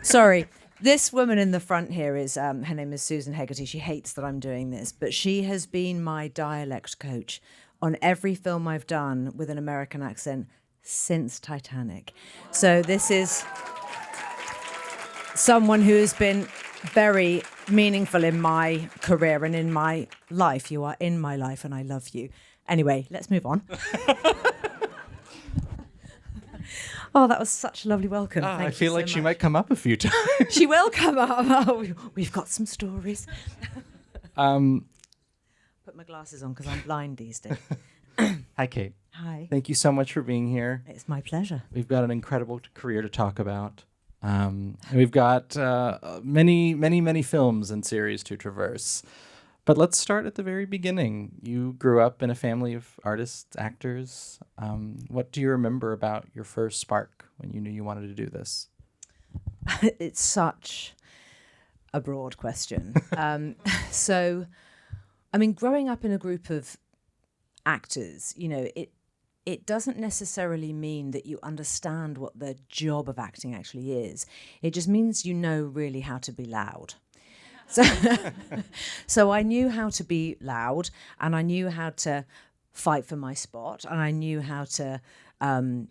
Sorry. This woman in the front here is, her name is Susan Hegarty. She hates that I'm doing this, but she has been my dialect coach on every film I've done with an American accent since Titanic. So this is someone who has been very meaningful in my career and in my life. You are in my life and I love you. Anyway, let's move on. Oh, that was such a lovely welcome. Thank I you feel so like she much. might come up a few times. She will come up. Oh, we've got some stories. Put my glasses on because I'm blind these days. Hi, Kate. Hi. Thank you so much for being here. It's my pleasure. We've got an incredible career to talk about. And we've got many films and series to traverse. But let's start at the very beginning. You grew up in a family of artists, actors. What do you remember about your first spark when you knew you wanted to do this? It's such a broad question. So, I mean, growing up in a group of actors, you know, it doesn't necessarily mean that you understand what the job of acting actually is. It just means you know really how to be loud. So I knew how to be loud, and I knew how to fight for my spot, and I knew how to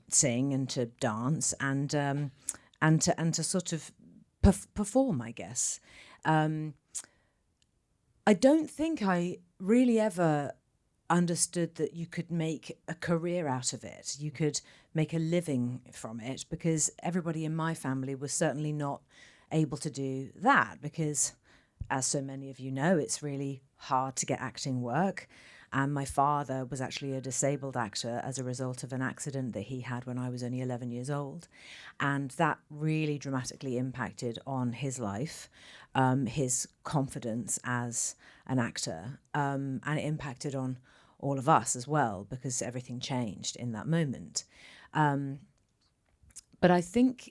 sing and to dance and to sort of perform, I guess. I don't think I really ever understood that you could make a career out of it. You could make a living from it, because everybody in my family was certainly not able to do that, because as so many of you know, it's really hard to get acting work. And my father was actually a disabled actor as a result of an accident that he had when I was only 11 years old. And that really dramatically impacted on his life, his confidence as an actor, and it impacted on all of us as well, because everything changed in that moment. But I think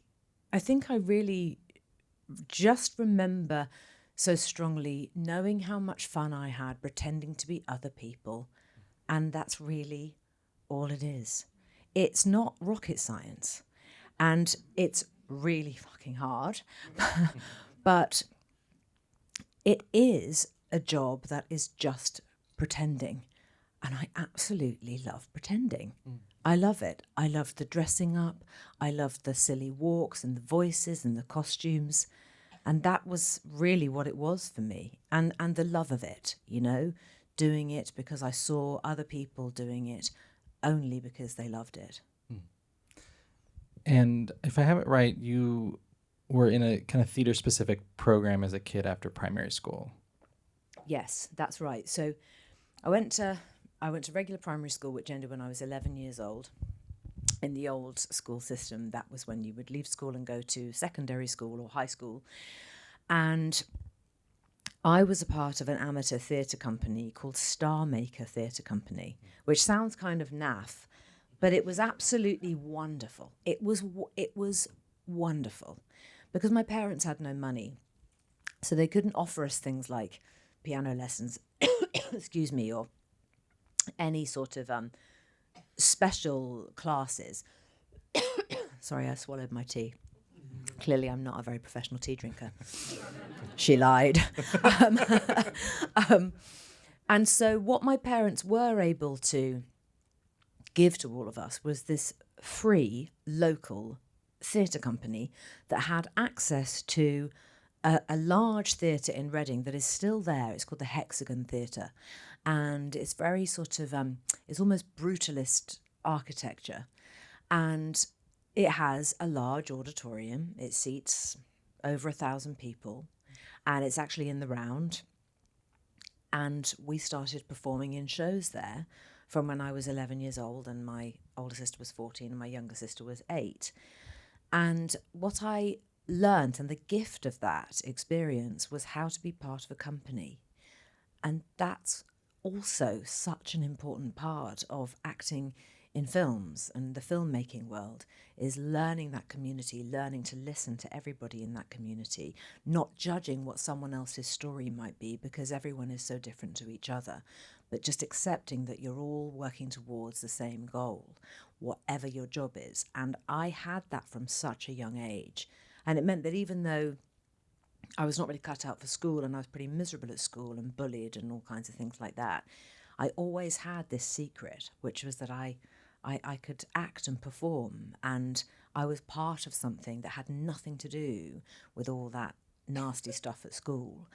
I really just remember so strongly knowing how much fun I had pretending to be other people, and that's really all it is. It's not rocket science, and it's really fucking hard, but it is a job that is just pretending, and I absolutely love pretending. I love it. I love the dressing up, I love the silly walks and the voices and the costumes. And that was really what it was for me, and the love of it, you know, doing it because I saw other people doing it only because they loved it. And if I have it right, you were in a kind of theater-specific program as a kid after primary school. Yes, that's right. So I went to regular primary school, which ended when I was 11 years old. In the old school system, that was when you would leave school and go to secondary school or high school. And I was a part of an amateur theatre company called Star Maker Theatre Company, which sounds kind of naff, but it was absolutely wonderful. It was wonderful, because my parents had no money, so they couldn't offer us things like piano lessons, excuse me, or any sort of special classes. Sorry, I swallowed my tea. Clearly, I'm not a very professional tea drinker. She lied. And so what my parents were able to give to all of us was this free local theatre company that had access to a large theatre in Reading that is still there. It's called the Hexagon Theatre. And it's very sort of, it's almost brutalist architecture. And it has a large auditorium. It seats over 1,000 people. And it's actually in the round. And we started performing in shows there from when I was 11 years old, and my older sister was 14 and my younger sister was 8. And what I learned, and the gift of that experience, was how to be part of a company. And that's also such an important part of acting in films and the filmmaking world, is learning that community, learning to listen to everybody in that community, not judging what someone else's story might be, because everyone is so different to each other, but just accepting that you're all working towards the same goal, whatever your job is. And I had that from such a young age. And it meant that even though I was not really cut out for school, and I was pretty miserable at school and bullied and all kinds of things like that, I always had this secret, which was that I could act and perform, and I was part of something that had nothing to do with all that nasty stuff at school.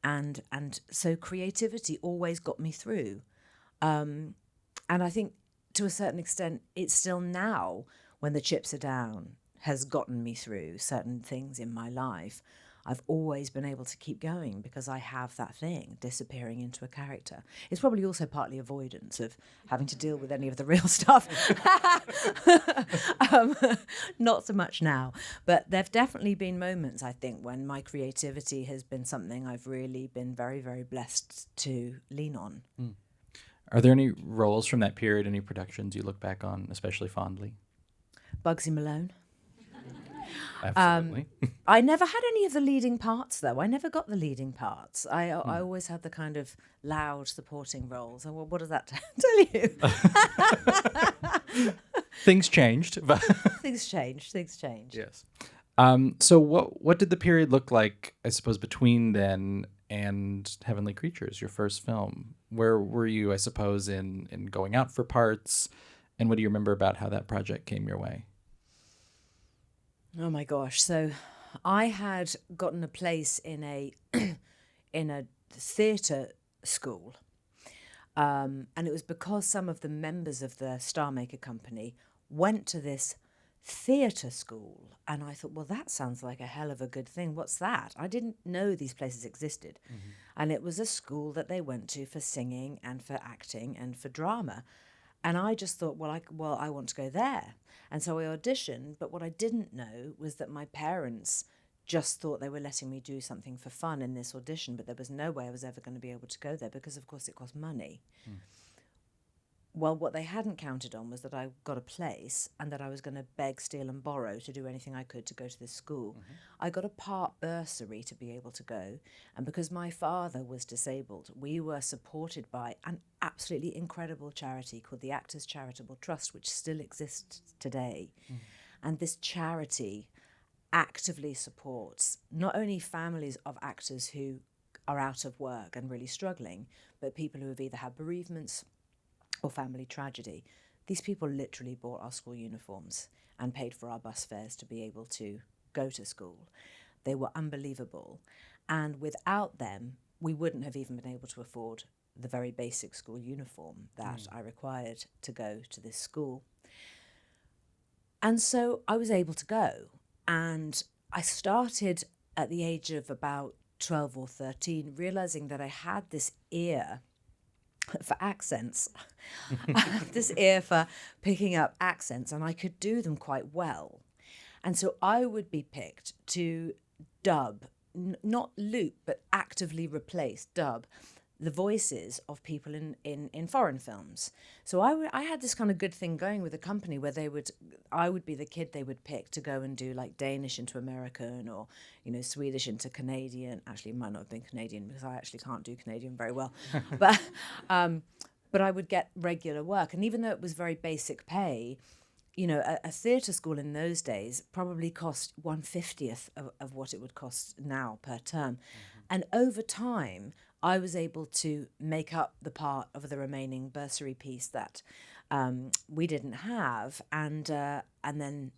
And so creativity always got me through. And I think to a certain extent, it's still now, when the chips are down, has gotten me through certain things in my life. I've always been able to keep going because I have that thing, disappearing into a character. It's probably also partly avoidance of having to deal with any of the real stuff. Not so much now. But there have definitely been moments, I think, when my creativity has been something I've really been very, very blessed to lean on. Mm. Are there any roles from that period, any productions you look back on especially fondly? Bugsy Malone. Absolutely. I never had any of the leading parts, though. I never got the leading parts. I always had the kind of loud supporting roles. Oh, well, what does that tell you? Things changed. But Things changed. yes. So what did the period look like, I suppose, between then and Heavenly Creatures, your first film? Where were you, I suppose, in going out for parts? And what do you remember about how that project came your way? Oh my gosh! So, I had gotten a place in a theatre school, and it was because some of the members of the Star Maker company went to this theatre school, and I thought, well, that sounds like a hell of a good thing. What's that? I didn't know these places existed, and it was a school that they went to for singing and for acting and for drama. And I just thought, I want to go there. And so I auditioned, but what I didn't know was that my parents just thought they were letting me do something for fun in this audition, but there was no way I was ever going to be able to go there because, of course, it cost money. Well, what they hadn't counted on was that I got a place and that I was going to beg, steal and borrow to do anything I could to go to this school. I got a part bursary to be able to go. And because my father was disabled, we were supported by an absolutely incredible charity called the Actors Charitable Trust, which still exists today. And this charity actively supports not only families of actors who are out of work and really struggling, but people who have either had bereavements or family tragedy. These people literally bought our school uniforms and paid for our bus fares to be able to go to school. They were unbelievable. And without them, we wouldn't have even been able to afford the very basic school uniform that I required to go to this school. And so I was able to go. And I started at the age of about 12 or 13, realizing that I had this ear for accents. I have this ear for picking up accents, and I could do them quite well. And so I would be picked to dub, not loop, but actively replace, dub, the voices of people in foreign films. So I had this kind of good thing going with the company where I would be the kid they would pick to go and do like Danish into American or, Swedish into Canadian. Actually, it might not have been Canadian because I actually can't do Canadian very well. But I would get regular work. And even though it was very basic pay, a theatre school in those days probably cost 1/50th of what it would cost now per term. And over time, I was able to make up the part of the remaining bursary piece that we didn't have. And then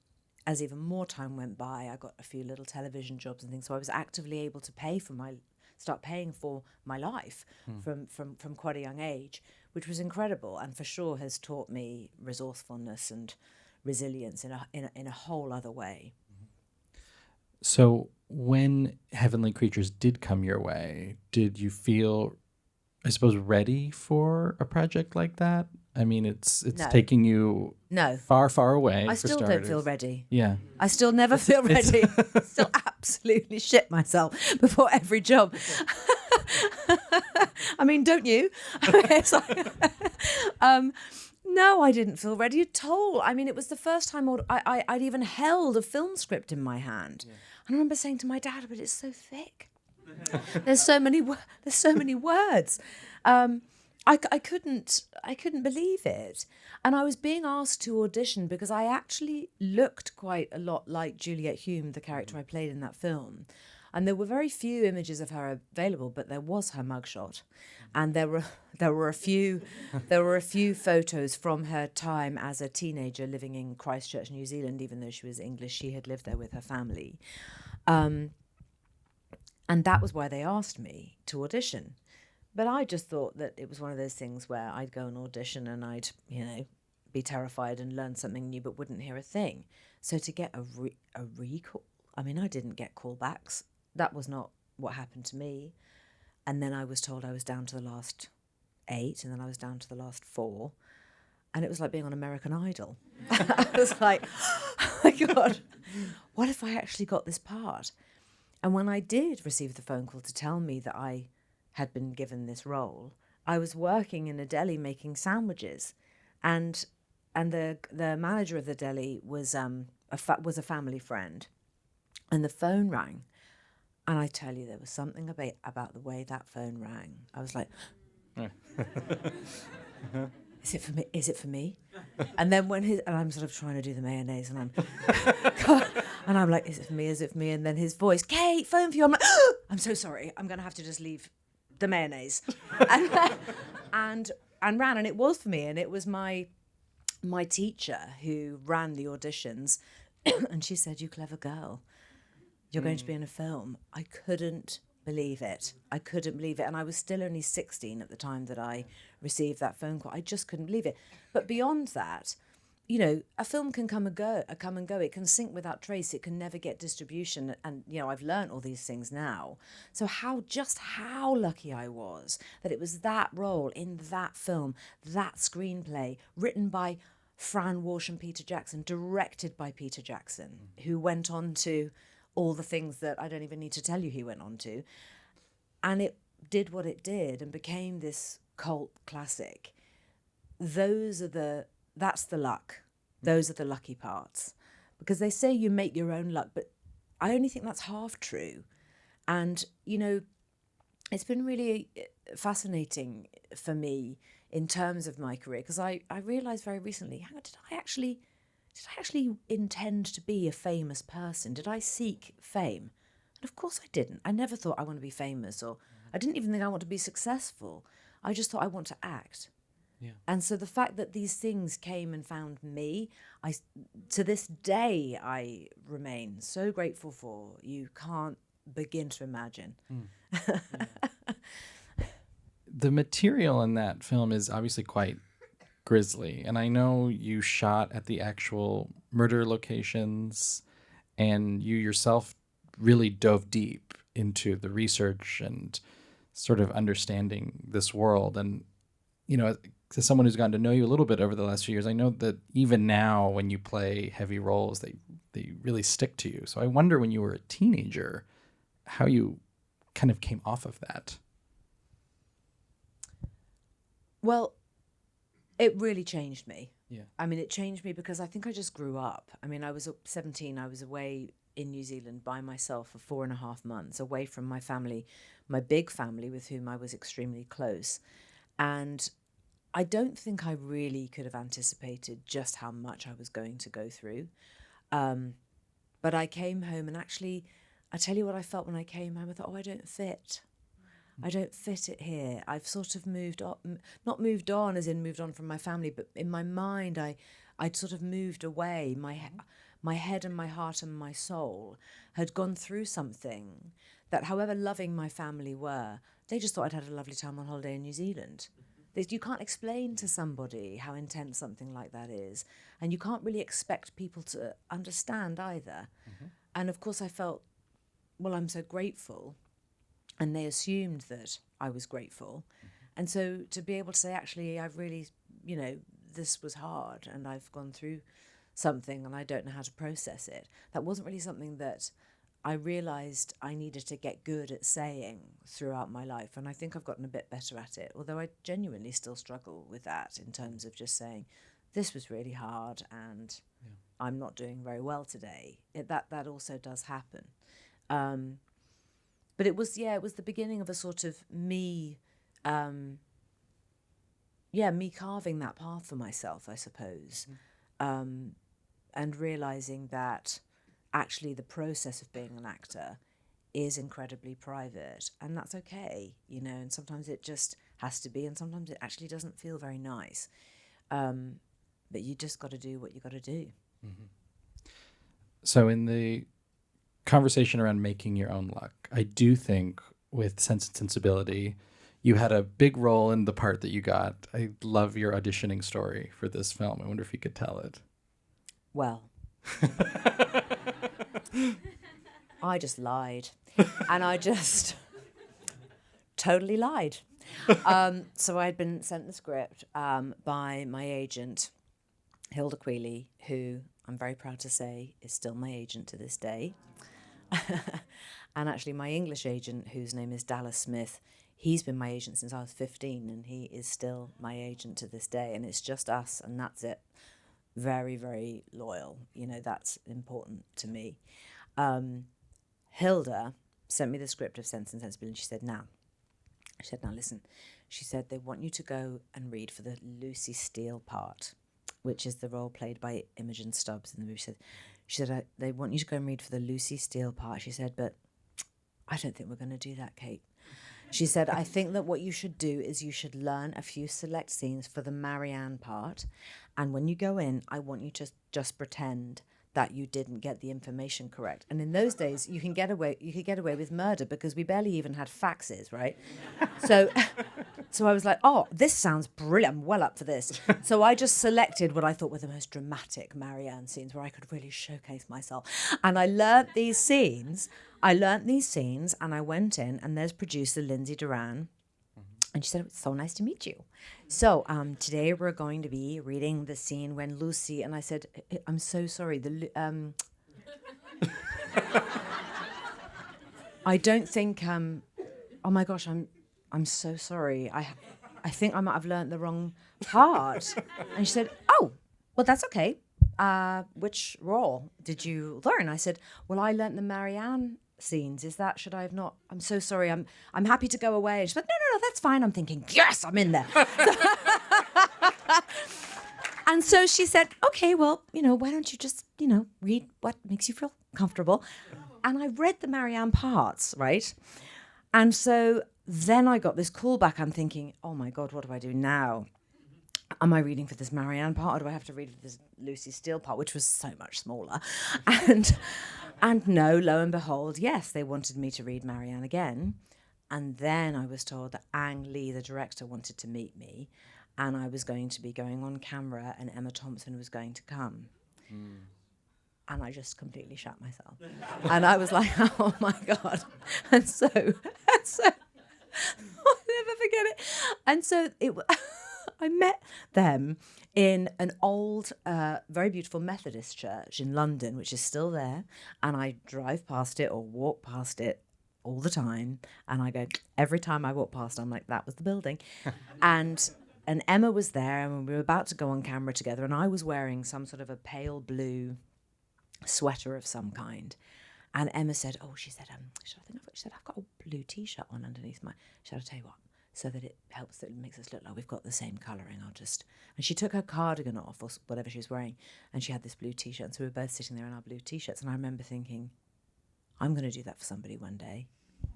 as even more time went by, I got a few little television jobs and things. So I was actively able to start paying for my life from quite a young age, which was incredible and for sure has taught me resourcefulness and resilience in a whole other way. So when Heavenly Creatures did come your way, did you feel, I suppose, ready for a project like that? I mean, it's No. taking you far, far away. I for still starters. don't feel ready. Yeah. I still never feel ready. Still absolutely shit myself before every job. I mean, don't you? It's like, no, I didn't feel ready at all. I mean, it was the first time I'd even held a film script in my hand. Yeah. And I remember saying to my dad, but it's so thick. There's so many words. I couldn't believe it. And I was being asked to audition because I actually looked quite a lot like Juliet Hume, the character I played in that film. And there were very few images of her available, but there was her mugshot. And there were a few photos from her time as a teenager living in Christchurch, New Zealand. Even though she was English, she had lived there with her family. And that was why they asked me to audition. But I just thought that it was one of those things where I'd go and audition and I'd, be terrified and learn something new but wouldn't hear a thing. So to get a recall, I mean, I didn't get callbacks. That was not what happened to me. And then I was told I was down to the last 8, and then I was down to the last 4. And it was like being on American Idol. I was like, oh my God, what if I actually got this part? And when I did receive the phone call to tell me that I had been given this role, I was working in a deli making sandwiches, and the manager of the deli was a family friend, and the phone rang, and I tell you, there was something about the way that phone rang. I was like, is it for me? Is it for me? And then and I'm sort of trying to do the mayonnaise, and I'm like, is it for me? Is it for me? And then his voice, Kate, phone for you. I'm like, oh, I'm so sorry. I'm going to have to just leave the mayonnaise. and ran, and it was for me. And it was my teacher who ran the auditions. And she said, you clever girl, you're going to be in a film. I couldn't believe it. And I was still only 16 at the time that I received that phone call. I just couldn't believe it. But beyond that, a film can come and go. It can sink without trace. It can never get distribution. And, I've learned all these things now. So how lucky I was that it was that role in that film, that screenplay, written by Fran Walsh and Peter Jackson, directed by Peter Jackson, who went on to all the things that I don't even need to tell you he went on to. And it did what it did and became this cult classic. That's the luck. Those are the lucky parts. Because they say you make your own luck, but I only think that's half true. And, it's been really fascinating for me in terms of my career, because I realised very recently, did I actually intend to be a famous person? Did I seek fame? And of course I didn't. I never thought I want to be famous, or I didn't even think I want to be successful. I just thought I want to act. Yeah. And so the fact that these things came and found me, to this day, I remain so grateful for. You can't begin to imagine. Yeah. The material in that film is obviously quite grisly. And I know you shot at the actual murder locations, and you yourself really dove deep into the research and sort of understanding this world. And, as someone who's gotten to know you a little bit over the last few years, I know that even now when you play heavy roles, they really stick to you. So I wonder, when you were a teenager, how you kind of came off of that. Well, it really changed me. Yeah. I mean, it changed me because I think I just grew up. I mean, I was 17. I was away in New Zealand by myself for 4.5 months, away from my family, my big family with whom I was extremely close. And I don't think I really could have anticipated just how much I was going to go through. But I came home, and actually, I tell you what I felt when I came home. I thought, I don't fit. I don't fit it here. I've sort of moved on, not moved on as in moved on from my family, but in my mind, I'd sort of moved away. My head and my heart and my soul had gone through something that, however loving my family were, they just thought I'd had a lovely time on holiday in New Zealand. You can't explain to somebody how intense something like that is, and you can't really expect people to understand either. Mm-hmm. And of course I felt, well, I'm so grateful, and they assumed that I was grateful. Mm-hmm. And so to be able to say, actually, I've really, this was hard, and I've gone through something and I don't know how to process it, that wasn't really something that I realised I needed to get good at saying throughout my life. And I think I've gotten a bit better at it, although I genuinely still struggle with that in terms of just saying, this was really hard and I'm not doing very well today. That also does happen. But it was the beginning of a sort of me me carving that path for myself, I suppose, and realizing that actually the process of being an actor is incredibly private, and that's okay, and sometimes it just has to be, and sometimes it actually doesn't feel very nice. But you just got to do what you got to do. Mm-hmm. So in the conversation around making your own luck, I do think with Sense and Sensibility, you had a big role in the part that you got. I love your auditioning story for this film. I wonder if you could tell it. Well, I just lied. And I just totally lied. So I'd been sent the script by my agent, Hilda Queeley, who I'm very proud to say is still my agent to this day. And actually my English agent, whose name is Dallas Smith, he's been my agent since I was 15, and he is still my agent to this day. And it's just us, and that's it. Very, very loyal. That's important to me. Hilda sent me the script of Sense and Sensibility, and she said, now listen. She said, they want you to go and read for the Lucy Steele part, which is the role played by Imogen Stubbs in the movie. She said, they want you to go and read for the Lucy Steele part. She said, but I don't think we're going to do that, Kate. She said, I think that what you should do is you should learn a few select scenes for the Marianne part. And when you go in, I want you to just pretend that you didn't get the information correct. And in those days, you could get away with murder because we barely even had faxes, right? So I was like, oh, this sounds brilliant. I'm well up for this. So I just selected what I thought were the most dramatic Marianne scenes where I could really showcase myself. And I learnt these scenes, and I went in, and there's producer Lindsay Duran. And she said, it's so nice to meet you. So today we're going to be reading the scene when Lucy, and I said, I'm so sorry. I don't think, oh my gosh, I'm so sorry. I think I might have learnt the wrong part. And she said, oh, well, that's okay. Which role did you learn? I said, well, I learnt the Marianne scenes. Should I have not? I'm so sorry. I'm happy to go away. And she's like, no, that's fine. I'm thinking, yes, I'm in there. And so she said, okay, well, why don't you just, read what makes you feel comfortable. And I read the Marianne parts, right? And so then I got this callback. I'm thinking, oh my God, what do I do now? Am I reading for this Marianne part, or do I have to read for this Lucy Steele part, which was so much smaller? And no, lo and behold, yes, they wanted me to read Marianne again. And then I was told that Ang Lee, the director, wanted to meet me, and I was going to be going on camera, and Emma Thompson was going to come. And I just completely shut myself. And I was like, oh my God. And so I'll never forget it. And so I met them in an old, very beautiful Methodist church in London, which is still there. And I drive past it or walk past it all the time. And I go, every time I walk past, I'm like, that was the building. And Emma was there, and we were about to go on camera together. And I was wearing some sort of a pale blue sweater of some kind. And Emma said, she said, I've got a blue T-shirt on underneath my, I'll tell you what, so that it helps, that it makes us look like we've got the same colouring. And she took her cardigan off, or whatever she was wearing, and she had this blue T-shirt. And so we were both sitting there in our blue T-shirts. And I remember thinking, I'm going to do that for somebody one day.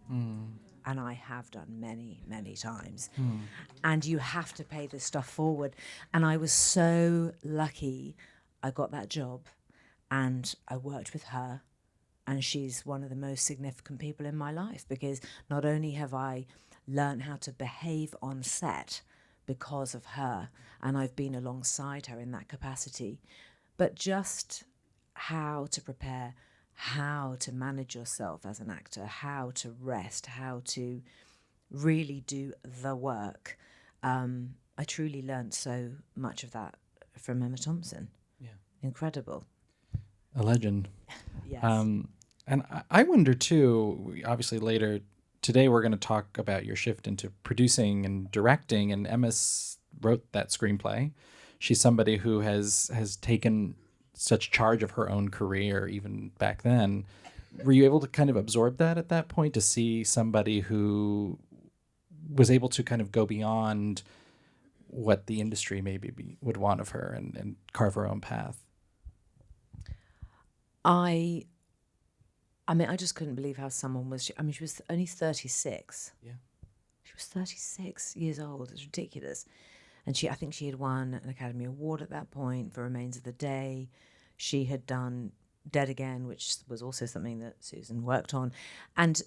And I have done many, many times. And you have to pay this stuff forward. And I was so lucky I got that job, and I worked with her. And she's one of the most significant people in my life, because not only have I learned how to behave on set because of her, and I've been alongside her in that capacity, but just how to prepare, how to manage yourself as an actor, how to rest, how to really do the work. I truly learned so much of that from Emma Thompson. Yeah. Incredible. A legend. Yes. And I wonder too, obviously later today we're going to talk about your shift into producing and directing, and Emma wrote that screenplay. She's somebody who has taken such charge of her own career even back then. Were you able to kind of absorb that at that point, to see somebody who was able to kind of go beyond what the industry maybe would want of her and carve her own path? I mean, I just couldn't believe how someone was. I mean, she was only 36. Yeah. She was 36 years old. It's ridiculous. And I think she had won an Academy Award at that point for Remains of the Day. She had done Dead Again, which was also something that Susan worked on. And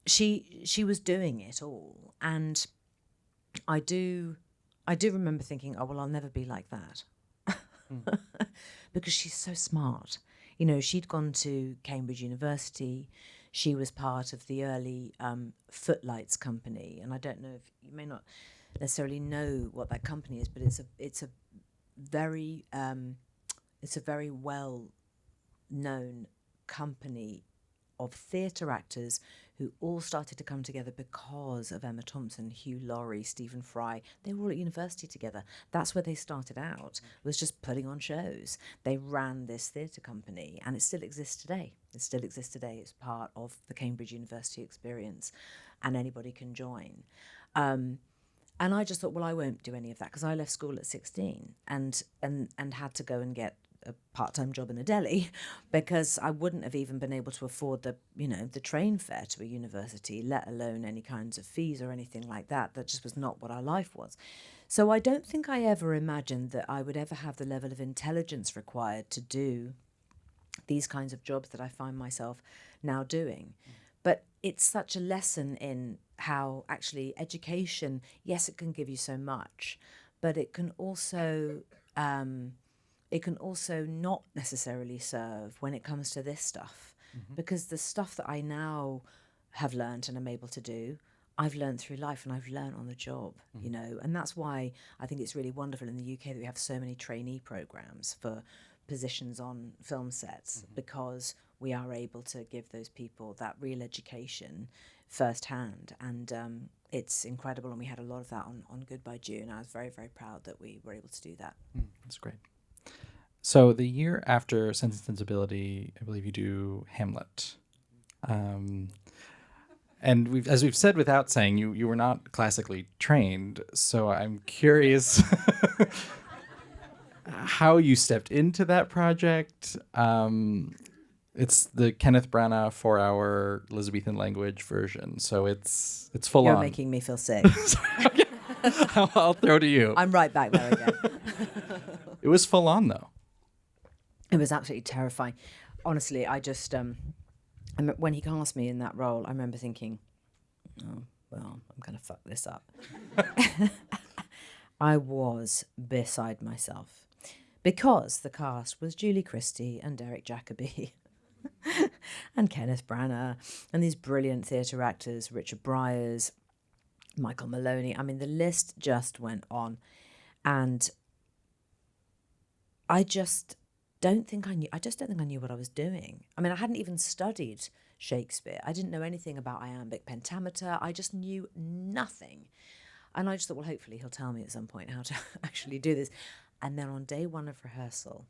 she was doing it all. And I do remember thinking, oh, well, I'll never be like that. Because she's so smart. You know, she'd gone to Cambridge University. She was part of the early Footlights company. And I don't know if you may not necessarily know what that company is, but it's a very well known company of theatre actors who all started to come together because of Emma Thompson, Hugh Laurie, Stephen Fry. They were all at university together. That's where they started out, was just putting on shows. They ran this theatre company, and it still exists today. It still exists today. It's part of the Cambridge University experience, and anybody can join. And I just thought, well, I won't do any of that, because I left school at 16 and had to go and get a part-time job in a deli, because I wouldn't have even been able to afford the train fare to a university, let alone any kinds of fees or anything like that. That just was not what our life was. So I don't think I ever imagined that I would ever have the level of intelligence required to do these kinds of jobs that I find myself now doing. But it's such a lesson in how actually education, yes, it can give you so much, but it can also not necessarily serve when it comes to this stuff. Because the stuff that I now have learned and am able to do, I've learned through life, and I've learned on the job, you know. And that's why I think it's really wonderful in the UK that we have so many trainee programs for positions on film sets, because we are able to give those people that real education firsthand. And it's incredible, and we had a lot of that on Goodbye June. I was very, very proud that we were able to do that. That's great. So the year after Sense and Sensibility, I believe you do Hamlet. And as we've said without saying, you were not classically trained, so I'm curious how you stepped into that project. It's the Kenneth Branagh 4-hour Elizabethan language version, so it's full on. You're making me feel sick. I'll throw to you. I'm right back there again. It was full on, though. It was absolutely terrifying. Honestly, I just, when he cast me in that role, I remember thinking, oh, well, I'm going to fuck this up. I was beside myself, because the cast was Julie Christie and Derek Jacobi and Kenneth Branagh and these brilliant theatre actors, Richard Bryars, Michael Maloney. I mean, the list just went on. And I just don't think I knew what I was doing. I mean, I hadn't even studied Shakespeare. I didn't know anything about iambic pentameter. I just knew nothing. And I just thought, well, hopefully he'll tell me at some point how to actually do this. And then on day one of rehearsal,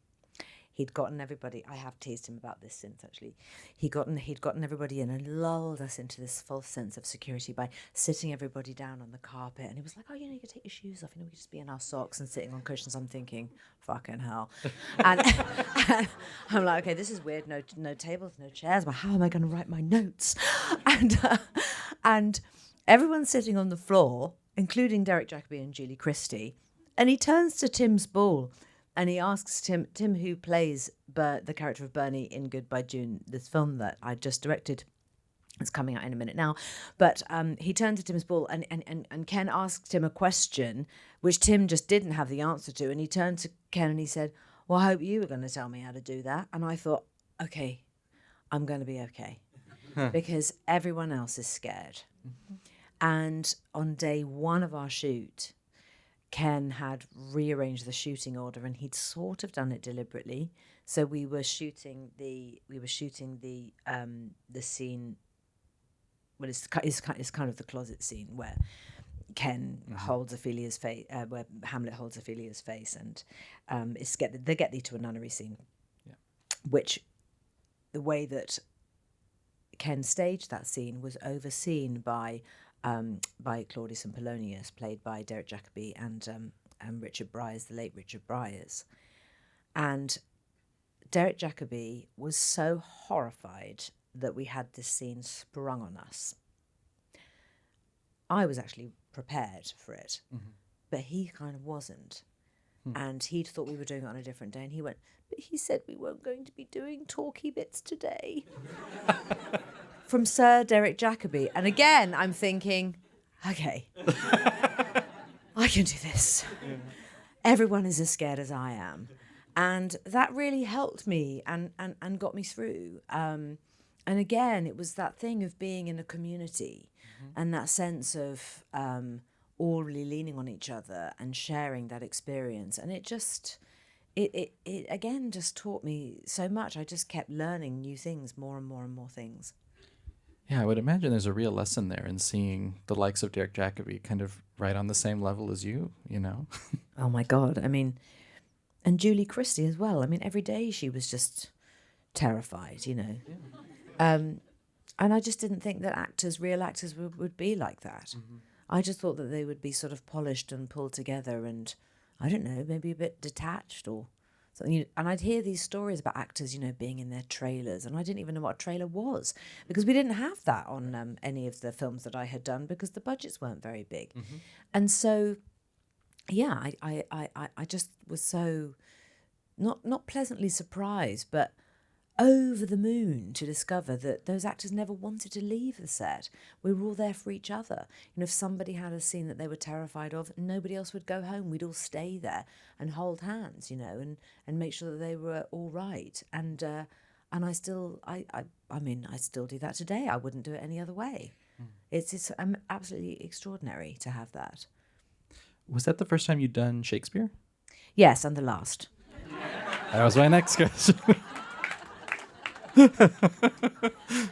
he'd gotten everybody, I have teased him about this since actually, he'd gotten everybody in and lulled us into this false sense of security by sitting everybody down on the carpet. And he was like, oh, you can take your shoes off, we can just be in our socks and sitting on cushions. I'm thinking, fucking hell. and I'm like, okay, this is weird, no tables, no chairs, but how am I going to write my notes? And everyone's sitting on the floor, including Derek Jacobi and Julie Christie. And he turns to Tim Spall and he asks Tim, who plays the character of Bernie in Goodbye June, this film that I just directed. It's coming out in a minute now. But he turned to Tim Spall and Ken asked him a question, which Tim just didn't have the answer to. And he turned to Ken and he said, well, I hope you were going to tell me how to do that. And I thought, okay, I'm going to be okay. Because everyone else is scared. And on day one of our shoot, Ken had rearranged the shooting order, and he'd sort of done it deliberately. So we were shooting the scene. Well, it's kind of the closet scene where Ken holds Ophelia's face, where Hamlet holds Ophelia's face, and they get thee to a nunnery scene, which the way that Ken staged that scene was overseen by by Claudius and Polonius, played by Derek Jacobi and Richard Briers, the late Richard Briers. And Derek Jacobi was so horrified that we had this scene sprung on us. I was actually prepared for it, but he kind of wasn't. And he'd thought we were doing it on a different day, and he went, but he said we weren't going to be doing talky bits today. From Sir Derek Jacobi. And again, I'm thinking, okay, I can do this. Yeah. Everyone is as scared as I am. And that really helped me and got me through. And again, it was that thing of being in a community and that sense of all really leaning on each other and sharing that experience. And it just, it again just taught me so much. I just kept learning new things, more and more and more things. Yeah, I would imagine there's a real lesson there in seeing the likes of Derek Jacobi kind of right on the same level as you, you know? Oh my God. I mean, and Julie Christie as well. I mean, every day she was just terrified, you know. Yeah. And I just didn't think that real actors would be like that. I just thought that they would be sort of polished and pulled together and, I don't know, maybe a bit detached or something. And I'd hear these stories about actors, you know, being in their trailers, and I didn't even know what a trailer was because we didn't have that on any of the films that I had done because the budgets weren't very big. And so, yeah, I just was so not pleasantly surprised, but over the moon to discover that those actors never wanted to leave the set. We were all there for each other. You know, if somebody had a scene that they were terrified of, nobody else would go home. We'd all stay there and hold hands, you know, and make sure that they were all right. And I still, I mean, I still do that today. I wouldn't do it any other way. It's absolutely extraordinary to have that. Was that the first time you'd done Shakespeare? Yes, and the last. That was my next question.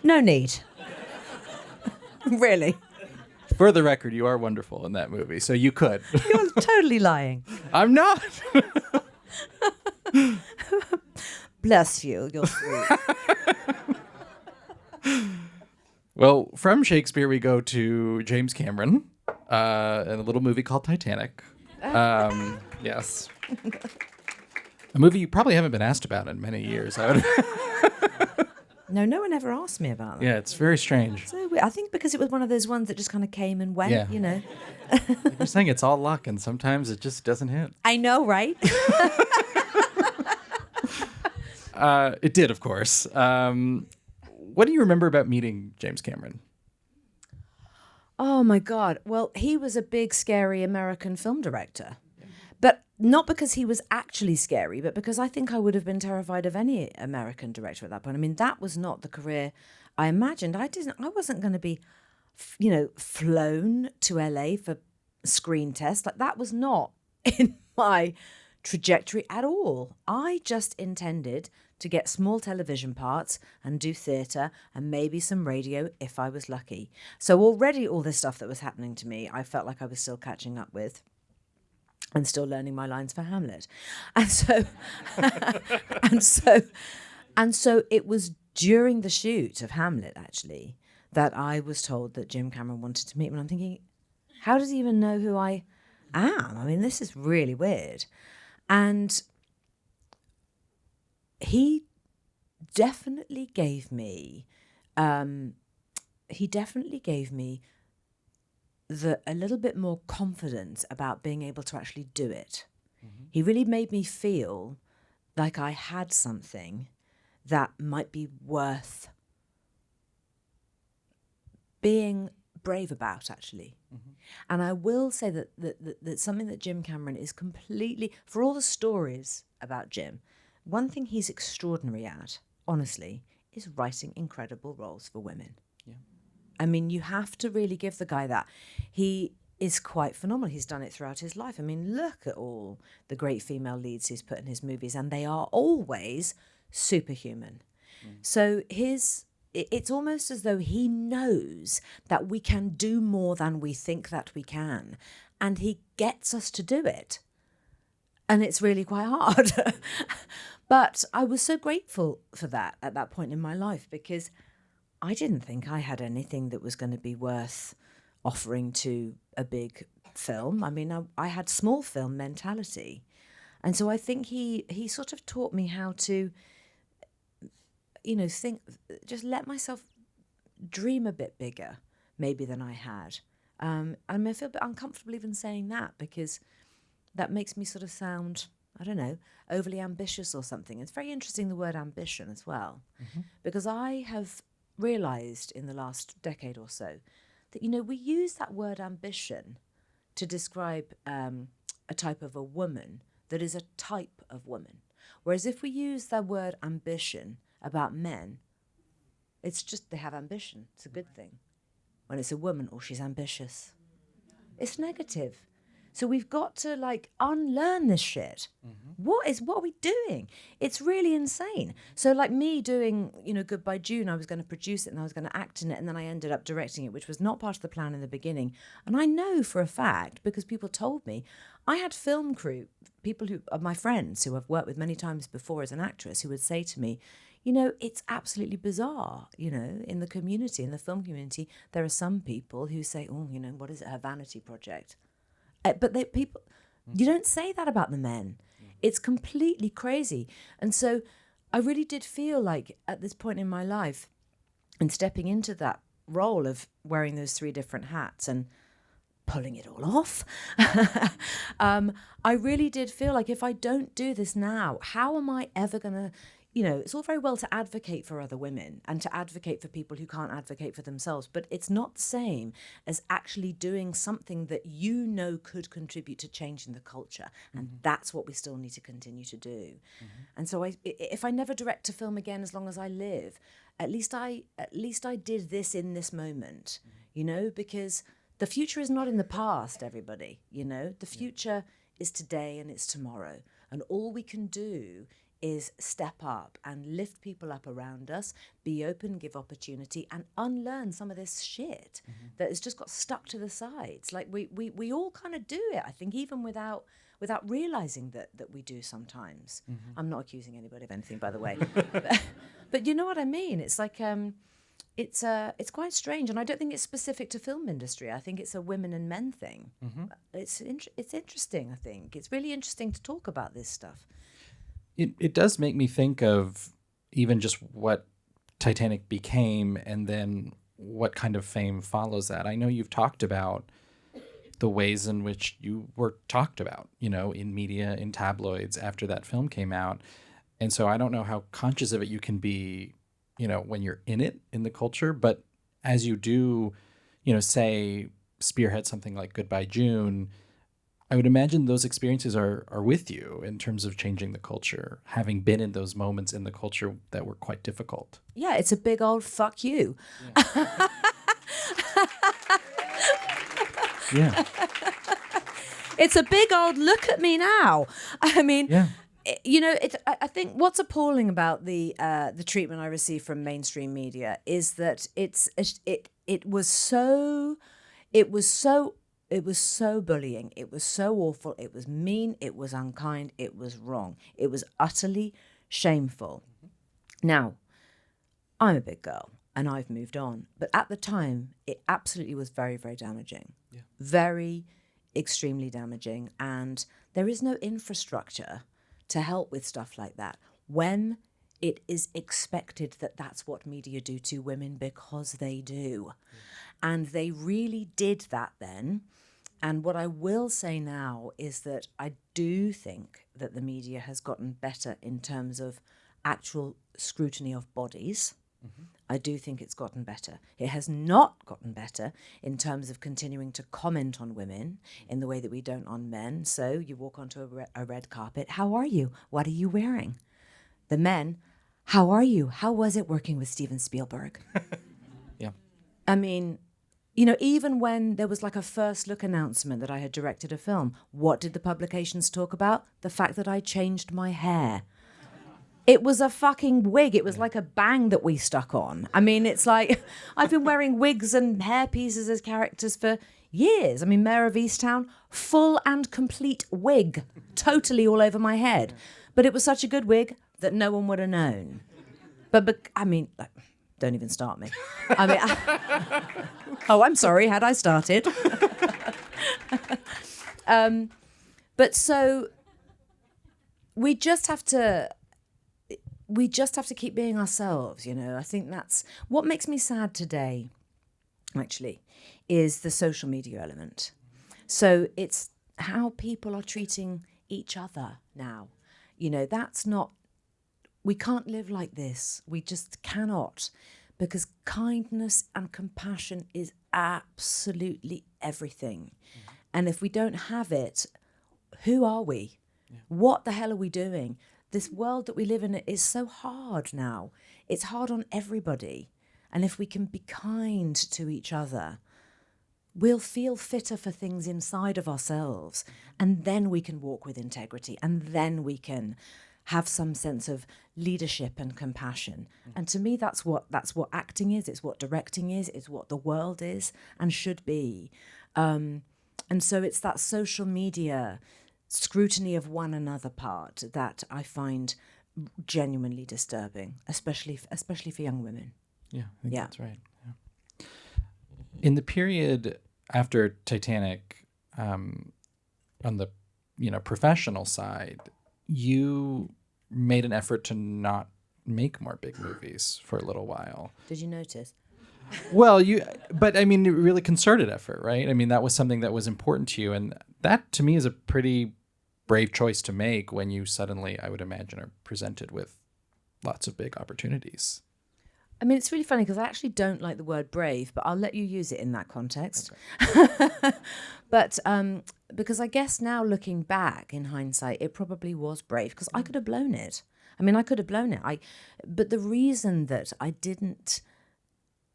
No need. Really. For the record, you are wonderful in that movie, so you could. You're totally lying. I'm not. Bless you. You're sweet. Well, from Shakespeare, we go to James Cameron and a little movie called Titanic. Yes. A movie you probably haven't been asked about in many years. No one ever asked me about that. Yeah, it's very strange. So weird. I think because it was one of those ones that just kind of came and went, you know. Like you're saying it's all luck, and sometimes it just doesn't hit. I know, right? It did, of course. What do you remember about meeting James Cameron? Oh, my God. Well, he was a big, scary American film director. But not because he was actually scary, but because I think I would have been terrified of any American director at that point. I mean, that was not the career I imagined. I wasn't going to be, you know, flown to LA for screen tests. Like, that was not in my trajectory at all. I just intended to get small television parts and do theatre and maybe some radio if I was lucky. So already all this stuff that was happening to me, I felt like I was still catching up with. And still learning my lines for Hamlet. And so and so it was during the shoot of Hamlet, actually, that I was told that Jim Cameron wanted to meet me. And I'm thinking, how does he even know who I am? I mean, this is really weird. And he definitely gave me a little bit more confidence about being able to actually do it. He really made me feel like I had something that might be worth being brave about, actually. And I will say that something that Jim Cameron is completely, for all the stories about Jim, one thing he's extraordinary at, honestly, is writing incredible roles for women. Yeah. I mean, you have to really give the guy that. He is quite phenomenal. He's done it throughout his life. I mean, look at all the great female leads he's put in his movies, and they are always superhuman. So it's almost as though he knows that we can do more than we think that we can, and he gets us to do it. And it's really quite hard. But I was so grateful for that at that point in my life, because I didn't think I had anything that was going to be worth offering to a big film. I mean, I had small film mentality. And so I think he sort of taught me how to, just let myself dream a bit bigger, maybe, than I had. I feel a bit uncomfortable even saying that, because that makes me sort of sound, I don't know, overly ambitious or something. It's very interesting, the word ambition as well, because I have realised in the last decade or so that, we use that word ambition to describe a type of a woman that is a type of woman. Whereas if we use the word ambition about men, it's just they have ambition. It's a good thing. When it's a woman, oh, she's ambitious. It's negative. So we've got to unlearn this shit. What are we doing? It's really insane. So me doing, Goodbye June, I was going to produce it and I was going to act in it, and then I ended up directing it, which was not part of the plan in the beginning. And I know for a fact, because people told me, I had film crew, people who are my friends who I've worked with many times before as an actress, who would say to me, it's absolutely bizarre, in the community, in the film community, there are some people who say, oh, what is it, her vanity project? But you don't say that about the men. It's completely crazy. And so I really did feel like at this point in my life, and stepping into that role of wearing those 3 different hats and pulling it all off, I really did feel like if I don't do this now, how am I ever going to, it's all very well to advocate for other women and to advocate for people who can't advocate for themselves, but it's not the same as actually doing something that could contribute to changing the culture. And that's what we still need to continue to do. And so if I never direct a film again as long as I live, at least I did this in this moment, because the future is not in the past, everybody, the future is today and it's tomorrow. And all we can do is step up and lift people up around us, be open, give opportunity, and unlearn some of this shit that has just got stuck to the sides. We all kind of do it, I think, even without realising that we do sometimes. I'm not accusing anybody of anything, by the way. but you know what I mean? It's it's quite strange, and I don't think it's specific to film industry. I think it's a women and men thing. It's interesting, I think. It's really interesting to talk about this stuff. It does make me think of even just what Titanic became and then what kind of fame follows that. I know you've talked about the ways in which you were talked about, in media, in tabloids after that film came out. And so I don't know how conscious of it you can be, when you're in it, in the culture. But as you do, say, spearhead something like Goodbye June, I would imagine those experiences are with you in terms of changing the culture, having been in those moments in the culture that were quite difficult. Yeah, it's a big old fuck you. Yeah. It's a big old look at me now. I mean, yeah. I think what's appalling about the treatment I received from mainstream media is that it was so bullying. It was so awful. It was mean. It was unkind. It was wrong. It was utterly shameful. Now, I'm a big girl and I've moved on. But at the time, it absolutely was very, very damaging. Yeah. Very, extremely damaging. And there is no infrastructure to help with stuff like that when it is expected that that's what media do to women, because they do. And they really did that then. And what I will say now is that I do think that the media has gotten better in terms of actual scrutiny of bodies. I do think it's gotten better. It has not gotten better in terms of continuing to comment on women in the way that we don't on men. So you walk onto a red carpet. How are you? What are you wearing? The men, how are you? How was it working with Steven Spielberg? Yeah. I mean, even when there was a first look announcement that I had directed a film, what did the publications talk about? The fact that I changed my hair. It was a fucking wig. It was like a bang that we stuck on. I mean, it's like I've been wearing wigs and hair pieces as characters for years. I mean, Mare of Easttown, full and complete wig, totally all over my head. But it was such a good wig that no one would have known. But I mean, Don't even start me. I mean, oh, I'm sorry. Had I started? But so we just have to keep being ourselves. You know, I think that's what makes me sad today. Actually, is the social media element. So it's how people are treating each other now. You know, that's not. We can't live like this. We just cannot, because kindness and compassion is absolutely everything. Mm-hmm. And if we don't have it, who are we? Yeah. What the hell are we doing? This world that we live in is so hard now. It's hard on everybody. And if we can be kind to each other, we'll feel fitter for things inside of ourselves. And then we can walk with integrity. And then we can have some sense of leadership and compassion. And to me, that's what acting is. It's what directing is. It's what the world is and should be. And so it's that social media scrutiny of one another part that I find genuinely disturbing, especially for young women. Yeah, I think that's right. Yeah. In the period after Titanic, on the professional side, you made an effort to not make more big movies for a little while. Did you notice? Well, but I mean, really concerted effort, right? I mean, that was something that was important to you. And that to me is a pretty brave choice to make when you suddenly, I would imagine, are presented with lots of big opportunities. I mean, it's really funny because I actually don't like the word brave, but I'll let you use it in that context. Okay. But because I guess now looking back in hindsight, it probably was brave because I could have blown it. I mean, I could have blown it. But the reason that I didn't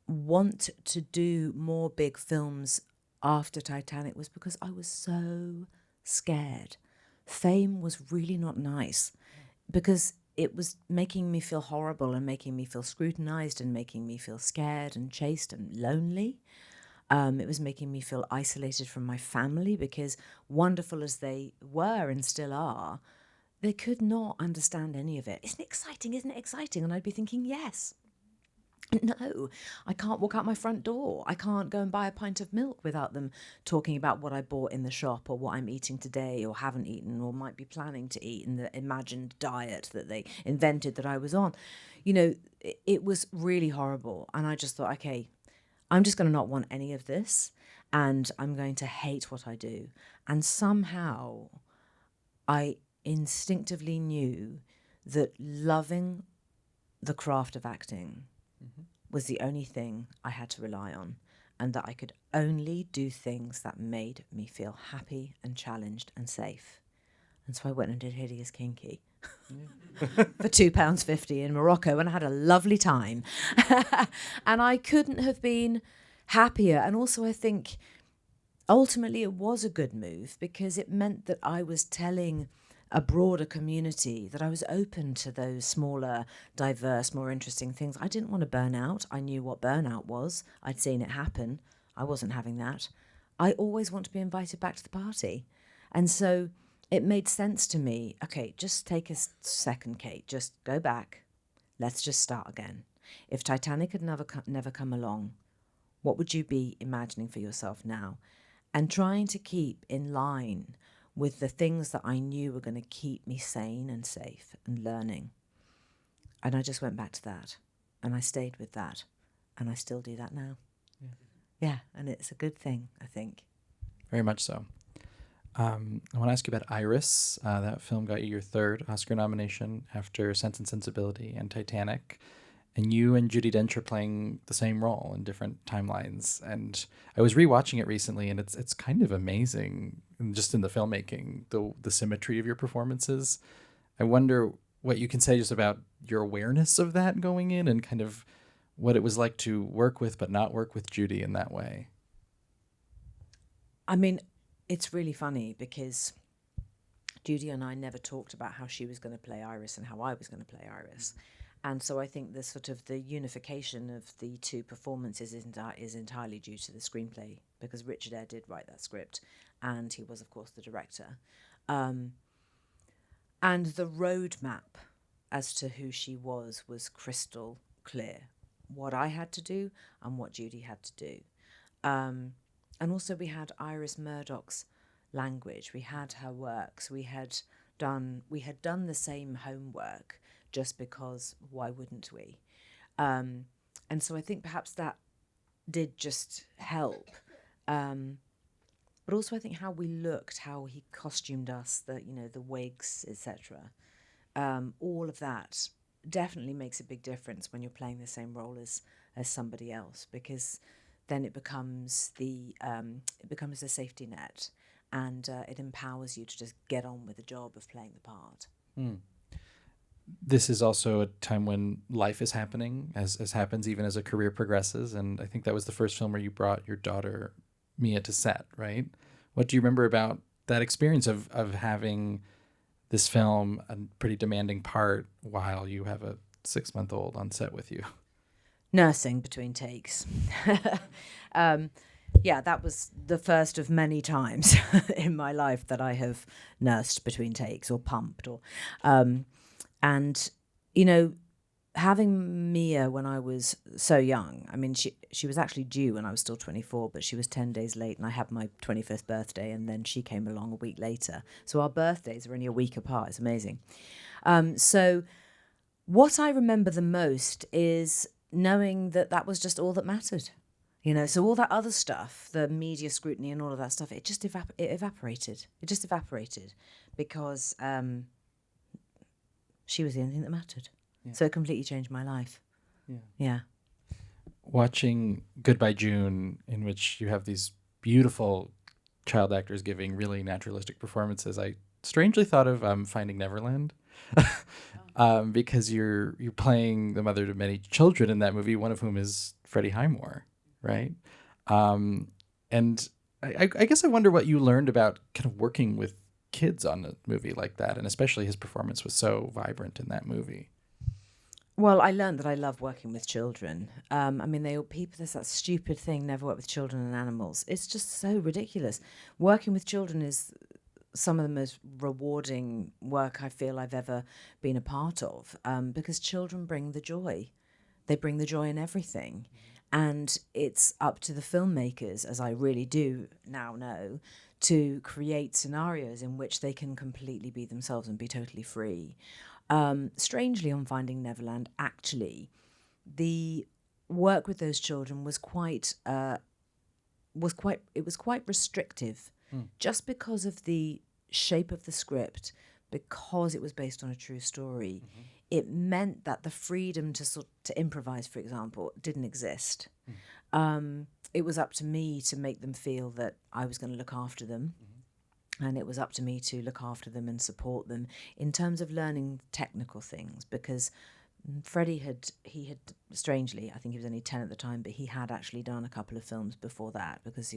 want to do more big films after Titanic was because I was so scared. Fame was really not nice because it was making me feel horrible and making me feel scrutinized and making me feel scared and chased and lonely. It was making me feel isolated from my family because, wonderful as they were and still are, they could not understand any of it. Isn't it exciting? Isn't it exciting? And I'd be thinking, yes. No, I can't walk out my front door. I can't go and buy a pint of milk without them talking about what I bought in the shop or what I'm eating today or haven't eaten or might be planning to eat in the imagined diet that they invented that I was on. You know, it was really horrible. And I just thought, okay, I'm just going to not want any of this and I'm going to hate what I do. And somehow I instinctively knew that loving the craft of acting was the only thing I had to rely on, and that I could only do things that made me feel happy and challenged and safe. And so I went and did Hideous Kinky for £2.50 in Morocco, and I had a lovely time. And I couldn't have been happier. And also I think ultimately it was a good move because it meant that I was telling a broader community that I was open to those smaller, diverse, more interesting things. I didn't want to burn out. I knew what burnout was. I'd seen it happen. I wasn't having that. I always want to be invited back to the party. And so it made sense to me. Okay, just take a second, Kate. Just go back. Let's just start again. If Titanic had never come along, what would you be imagining for yourself now? And trying to keep in line with the things that I knew were going to keep me sane and safe and learning. And I just went back to that. And I stayed with that. And I still do that now. Yeah, and it's a good thing, I think. Very much so. I want to ask you about Iris. That film got you your third Oscar nomination after Sense and Sensibility and Titanic. And you and Judi Dench are playing the same role in different timelines. And I was rewatching it recently, and it's kind of amazing, just in the filmmaking, the symmetry of your performances. I wonder what you can say just about your awareness of that going in, and kind of what it was like to work with but not work with Judi in that way. I mean, it's really funny because Judi and I never talked about how she was going to play Iris and how I was going to play Iris. And so I think the unification of the two performances is entirely due to the screenplay, because Richard Eyre did write that script, and he was, of course, the director. And the roadmap as to who she was crystal clear. what I had to do and what Judy had to do. And also we had Iris Murdoch's language. We had her works. We had done the same homework, just because why wouldn't we? And so I think perhaps that did just help. But also I think how we looked, how he costumed us, the wigs, etc. All of that definitely makes a big difference when you're playing the same role as somebody else, because then it becomes a safety net, and it empowers you to just get on with the job of playing the part. This is also a time when life is happening, as happens even as a career progresses. And I think that was the first film where you brought your daughter Mia to set, right? What do you remember about that experience of having this film, a pretty demanding part, while you have a 6-month-old on set with you? Nursing between takes. Yeah, that was the first of many times in my life that I have nursed between takes or pumped, or and having Mia when I was so young. I mean, she was actually due when I was still 24, but she was 10 days late, and I had my 25th birthday, and then she came along a week later. So our birthdays are only a week apart. It's amazing. So what I remember the most is knowing that was just all that mattered. So all that other stuff, the media scrutiny and all of that stuff, it just evaporated. It just evaporated because she was the only thing that mattered. Yeah. So it completely changed my life. Yeah. Watching Goodbye June, in which you have these beautiful child actors giving really naturalistic performances, I strangely thought of Finding Neverland. Because you're playing the mother to many children in that movie, one of whom is Freddie Highmore, right? And I guess I wonder what you learned about kind of working with kids on a movie like that, and especially his performance was so vibrant in that movie. Well, I learned that I love working with children. I mean, there's that stupid thing, never work with children and animals. It's just so ridiculous. Working with children is some of the most rewarding work I feel I've ever been a part of, because children bring the joy. They bring the joy in everything. And it's up to the filmmakers, as I really do now know, to create scenarios in which they can completely be themselves and be totally free. Strangely, on Finding Neverland, actually, the work with those children was quite restrictive, just because of the shape of the script, because it was based on a true story. Mm-hmm. It meant that the freedom to improvise, for example, didn't exist. It was up to me to make them feel that I was going to look after them. Mm-hmm. And it was up to me to look after them and support them in terms of learning technical things, because Freddie had strangely, I think he was only 10 at the time, but he had actually done a couple of films before that, because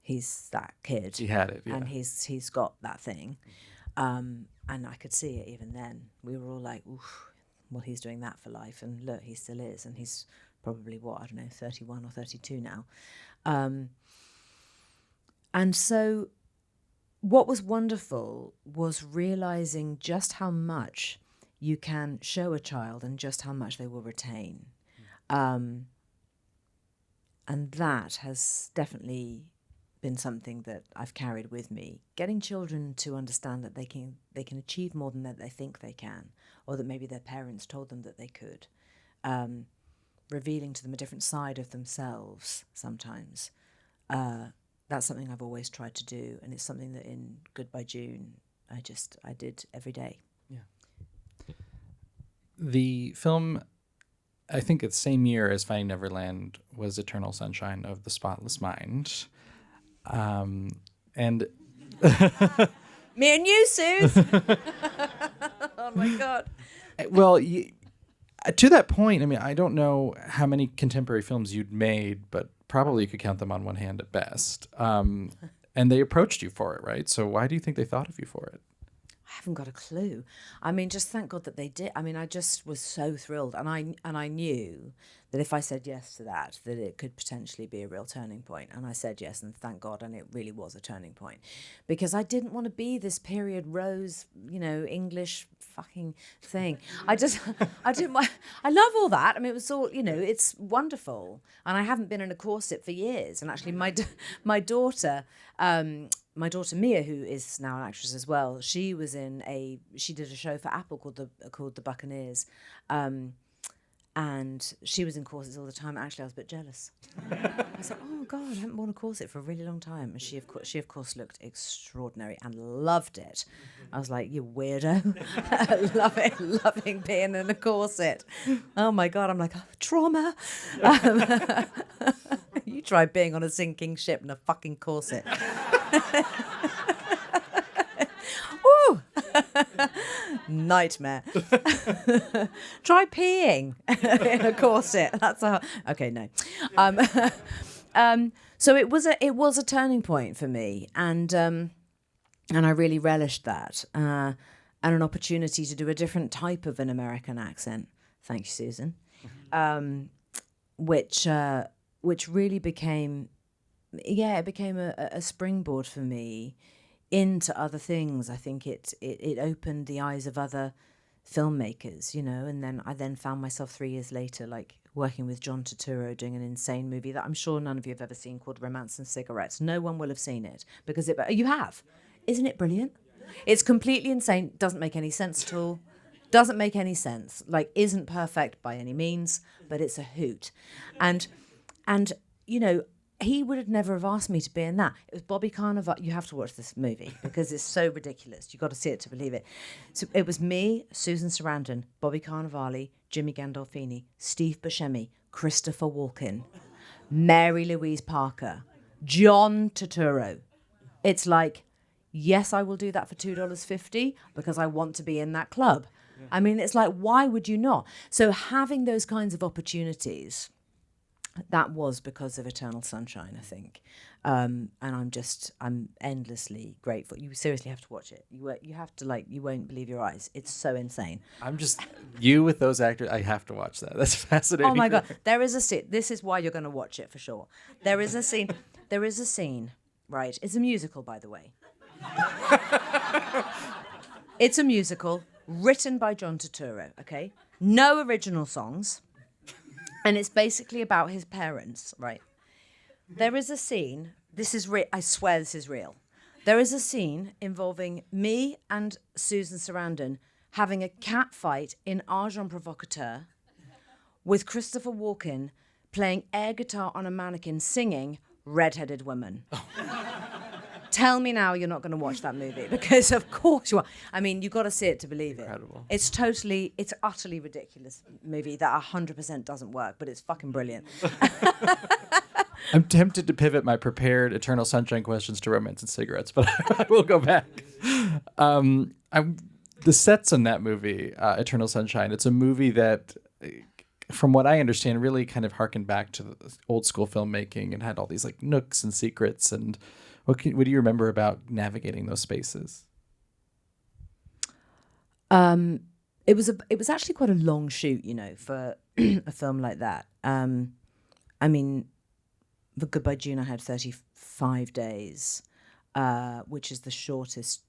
he's that kid. He had it, yeah. And he's got that thing. And I could see it even then. We were all like, oof, well, he's doing that for life. And look, he still is. And he's probably, 31 or 32 now. And so what was wonderful was realizing just how much you can show a child and just how much they will retain. And that has definitely been something that I've carried with me. Getting children to understand that they can achieve more than that they think they can, or that maybe their parents told them that they could. Revealing to them a different side of themselves sometimes. That's something I've always tried to do, and it's something that in Goodbye June I did every day. Yeah. The film, I think the same year as Finding Neverland, was Eternal Sunshine of the Spotless Mind. And me and you, Suze. Oh my God. Well, to that point, I mean, I don't know how many contemporary films you'd made, but probably you could count them on one hand at best. And they approached you for it, right? So why do you think they thought of you for it? I haven't got a clue. I mean, just thank God that they did. I mean, I just was so thrilled, and I knew that if I said yes to that it could potentially be a real turning point. And I said yes, and thank God, and it really was a turning point, because I didn't want to be this period rose, English fucking thing. I didn't. I love all that. I mean, it was all, it's wonderful, and I haven't been in a corset for years. And actually, my daughter. My daughter Mia, who is now an actress as well, she did a show for Apple called The Buccaneers, and she was in corsets all the time. Actually, I was a bit jealous. I was like, oh God, I haven't worn a corset for a really long time. And she of course looked extraordinary and loved it. I was like, you weirdo, loving being in a corset. Oh my God, I'm like, oh, trauma. You try being on a sinking ship in a fucking corset. Woo! Nightmare. Try peeing in a corset. Okay, no. So it was a turning point for me, and I really relished that, and an opportunity to do a different type of an American accent. Thank you, Susan. Which really became a springboard for me into other things. I think it opened the eyes of other filmmakers, and then I found myself 3 years later, like working with John Turturro, doing an insane movie that I'm sure none of you have ever seen, called Romance and Cigarettes. No one will have seen it because you have. Isn't it brilliant? It's completely insane. Doesn't make any sense at all. Doesn't make any sense. Like, isn't perfect by any means, but it's a hoot. And he would have never have asked me to be in that. It was Bobby Cannavale. You have to watch this movie because it's so ridiculous. You've got to see it to believe it. So it was me, Susan Sarandon, Bobby Cannavale, Jimmy Gandolfini, Steve Buscemi, Christopher Walken, Mary Louise Parker, John Turturro. It's like, yes, I will do that for $2.50 because I want to be in that club. Yeah. I mean, it's like, why would you not? So having those kinds of opportunities, that was because of Eternal Sunshine, I think. And I'm endlessly grateful. You seriously have to watch it. You have to, you won't believe your eyes. It's so insane. You with those actors, I have to watch that. That's fascinating. Oh my God. There is a scene. This is why you're going to watch it for sure. There is a scene, right? It's a musical, by the way. It's a musical written by John Turturro, okay? No original songs. And it's basically about his parents, right? There is a scene, I swear this is real. There is a scene involving me and Susan Sarandon having a cat fight in Argent Provocateur with Christopher Walken playing air guitar on a mannequin singing Red-Headed Woman. Tell me now you're not going to watch that movie, because of course you are. I mean, you've got to see it to believe Incredible. It. It's utterly ridiculous movie that 100% doesn't work, but it's fucking brilliant. I'm tempted to pivot my prepared Eternal Sunshine questions to Romance and Cigarettes, but I will go back. The sets on that movie, Eternal Sunshine, it's a movie that, from what I understand, really kind of harkened back to the old school filmmaking and had all these nooks and secrets. And what do you remember about navigating those spaces? It was actually quite a long shoot, for a film like that. I mean, for Goodbye June, I had 35 days, which is the shortest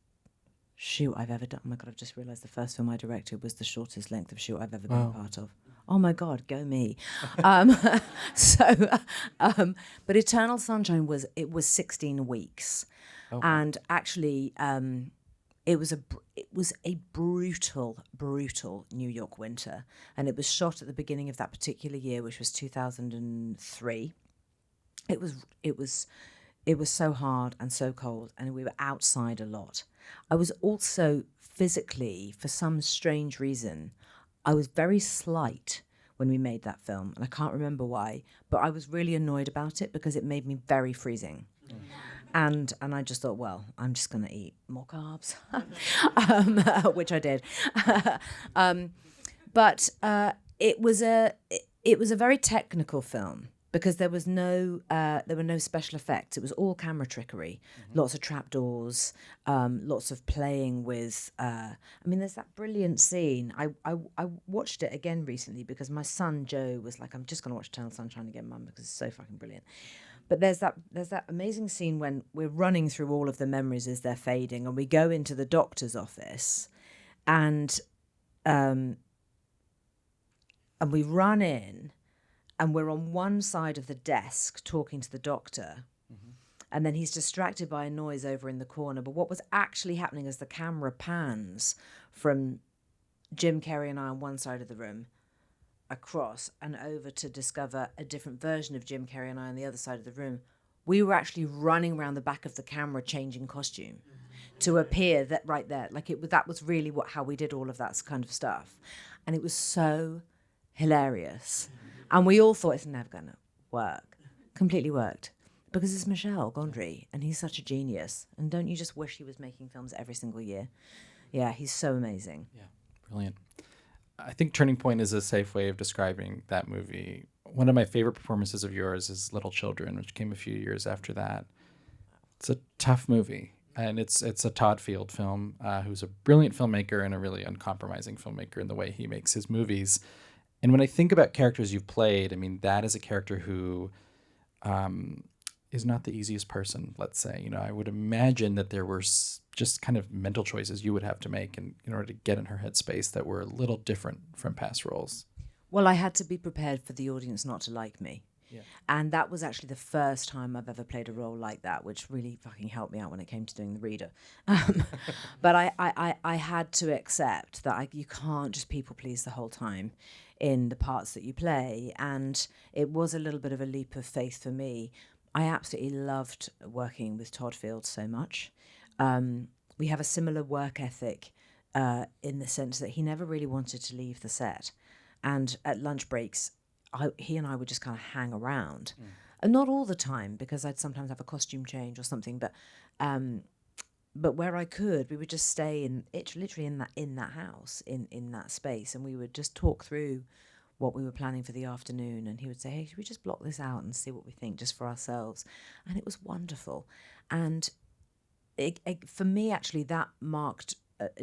shoot I've ever done. Oh my God, I've just realised the first film I directed was the shortest length of shoot I've ever been a part of. Oh my God, go me. But Eternal Sunshine was 16 weeks. Oh. And actually, it was a brutal New York winter. And it was shot at the beginning of that particular year, which was 2003. It was so hard and so cold, and we were outside a lot. I was also physically, for some strange reason, I was very slight when we made that film, and I can't remember why, but I was really annoyed about it because it made me very freezing. And I just thought, well, I'm just going to eat more carbs, which I did. But it was a very technical film because there were no special effects. It was all camera trickery, lots of trapdoors, lots of playing with. There's that brilliant scene. I watched it again recently because my son Joe was like, "I'm just going to watch Eternal Sunshine again, Mum, because it's so fucking brilliant." But there's that amazing scene when we're running through all of the memories as they're fading, and we go into the doctor's office, and we run in, and we're on one side of the desk talking to the doctor, and then he's distracted by a noise over in the corner. But what was actually happening as the camera pans from Jim Carrey and I on one side of the room across and over to discover a different version of Jim Carrey and I on the other side of the room, we were actually running around the back of the camera changing costume to appear that right there. Like that was really how we did all of that kind of stuff. And it was so hilarious. And we all thought it's never going to work. Completely worked. Because it's Michel Gondry, and he's such a genius. And don't you just wish he was making films every single year? Yeah, he's so amazing. Yeah, brilliant. I think Turning Point is a safe way of describing that movie. One of my favorite performances of yours is Little Children, which came a few years after that. It's a tough movie, and it's a Todd Field film, who's a brilliant filmmaker and a really uncompromising filmmaker in the way he makes his movies. And when I think about characters you've played, I mean, that is a character who is not the easiest person, let's say. I would imagine that there were just kind of mental choices you would have to make in order to get in her headspace that were a little different from past roles. Well, I had to be prepared for the audience not to like me. Yeah. And that was actually the first time I've ever played a role like that, which really fucking helped me out when it came to doing the reader. But I had to accept that you can't just people please the whole time in the parts that you play. And it was a little bit of a leap of faith for me. I absolutely loved working with Todd Field so much. We have a similar work ethic in the sense that he never really wanted to leave the set. And at lunch breaks, he and I would just kind of hang around. And not all the time, because I'd sometimes have a costume change or something. But where I could, we would just stay literally in that house, in that space. And we would just talk through what we were planning for the afternoon, and he would say, "Hey, should we just block this out and see what we think just for ourselves?" And it was wonderful. And for me, actually, that marked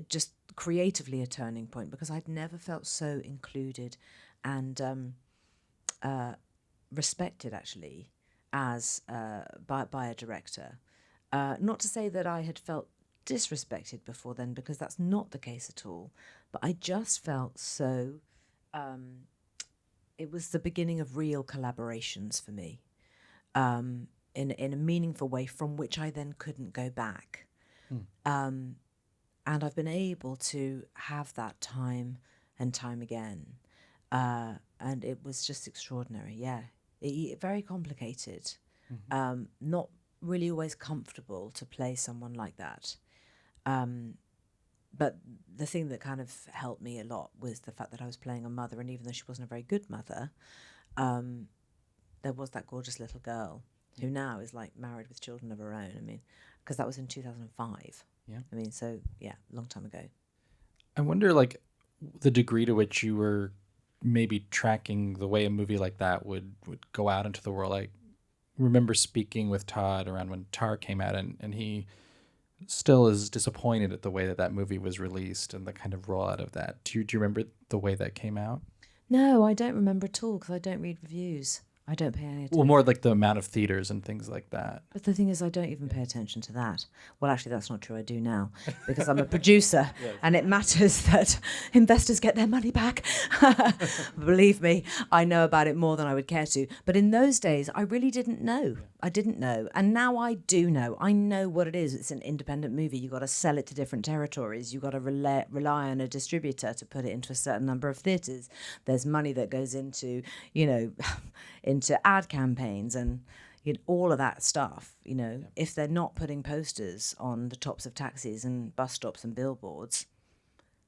just creatively a turning point, because I'd never felt so included and respected, actually, as by a director. Not to say that I had felt disrespected before then, because that's not the case at all, but I just felt so... it was the beginning of real collaborations for me, in a meaningful way from which I then couldn't go back. And I've been able to have that time and time again. And it was just extraordinary, yeah. Very complicated. Not really always comfortable to play someone like that. But the thing that kind of helped me a lot was the fact that I was playing a mother, and even though she wasn't a very good mother, there was that gorgeous little girl who now is like married with children of her own. I mean, because that was in 2005. Yeah. I mean, so yeah, long time ago. I wonder, like, the degree to which you were maybe tracking the way a movie like that would go out into the world. I remember speaking with Todd around when Tar came out, and he still is disappointed at the way that movie was released and the kind of rollout of that. Do you remember the way that came out? No, I don't remember at all, because I don't read reviews. I don't pay any attention. Well, more like the amount of theaters and things like that. But the thing is, I don't even pay attention to that. Well, actually, that's not true. I do now, because I'm a producer, yes. And it matters that investors get their money back. Believe me, I know about it more than I would care to. But in those days, I really didn't know. Yeah. I didn't know. And now I do know. I know what it is. It's an independent movie. You've got to sell it to different territories. You've got to rely on a distributor to put it into a certain number of theatres. There's money that goes into, into ad campaigns and all of that stuff. Yeah. If they're not putting posters on the tops of taxis and bus stops and billboards,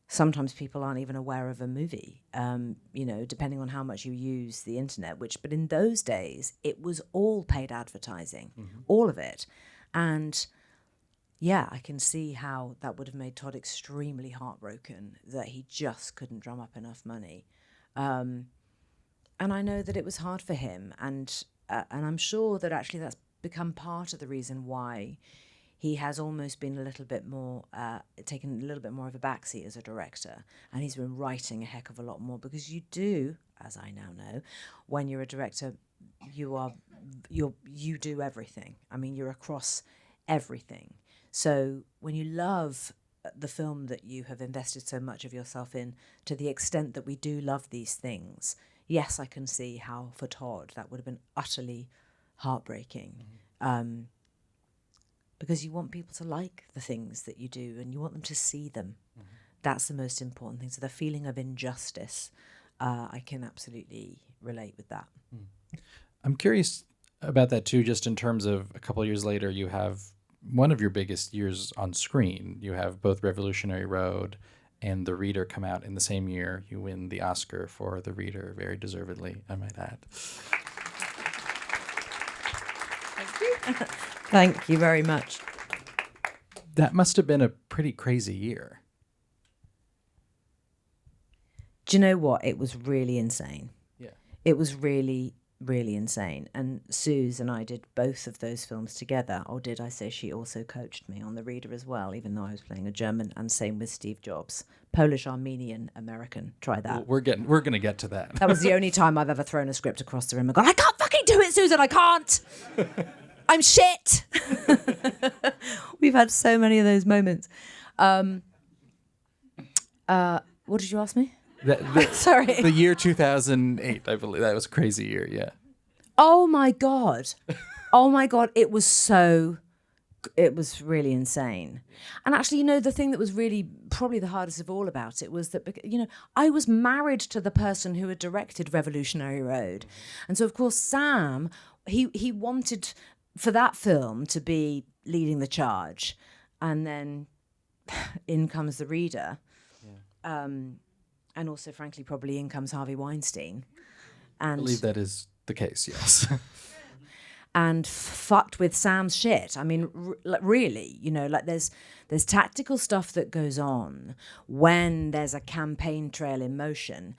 sometimes people aren't even aware of a movie, depending on how much you use the internet, but in those days, it was all paid advertising, all of it. And yeah, I can see how that would have made Todd extremely heartbroken that he just couldn't drum up enough money. And I know that it was hard for him. And and I'm sure that actually that's become part of the reason why he has almost been a little bit more, taken a little bit more of a backseat as a director, and he's been writing a heck of a lot more, because you do, as I now know, when you're a director, you do everything. I mean, you're across everything. So when you love the film that you have invested so much of yourself in, to the extent that we do love these things, yes, I can see how for Todd that would have been utterly heartbreaking. Because you want people to like the things that you do, and you want them to see them. That's the most important thing. So the feeling of injustice, I can absolutely relate with that. I'm curious about that too, just in terms of a couple of years later, you have one of your biggest years on screen. You have both Revolutionary Road and The Reader come out in the same year. You win the Oscar for The Reader, very deservedly, I might add. Thank you. Thank you very much. That must have been a pretty crazy year. Do you know what? It was really insane. Yeah. It was really, really insane. And Suze and I did both of those films together. Or did I say she also coached me on The Reader as well, even though I was playing a German, and same with Steve Jobs. Polish, Armenian, American. Try that. Well, we're going to get to that. That was the only time I've ever thrown a script across the room and gone, I can't fucking do it, Susan, I can't. I'm shit. We've had so many of those moments. What did you ask me? Sorry. The year 2008, I believe. That was a crazy year, yeah. Oh my God. It was really insane. And actually, the thing that was really probably the hardest of all about it was that, I was married to the person who had directed Revolutionary Road. And so, of course, Sam, he wanted for that film to be leading the charge. And then in comes The Reader. Yeah. And also, frankly, probably in comes Harvey Weinstein. And I believe that is the case, yes. And fucked with Sam's shit. I mean, really, there's tactical stuff that goes on when there's a campaign trail in motion.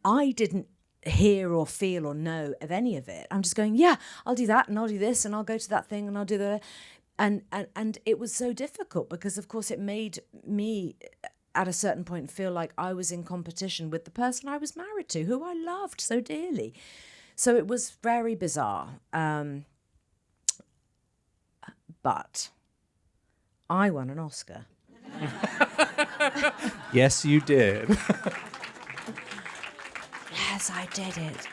I didn't hear or feel or know of any of it. I'm just going, yeah, I'll do that, and I'll do this, and I'll go to that thing, and I'll do that. And it was so difficult because, of course, it made me at a certain point feel like I was in competition with the person I was married to, who I loved so dearly. So it was very bizarre. But I won an Oscar. Yes, you did. Yes, I did it.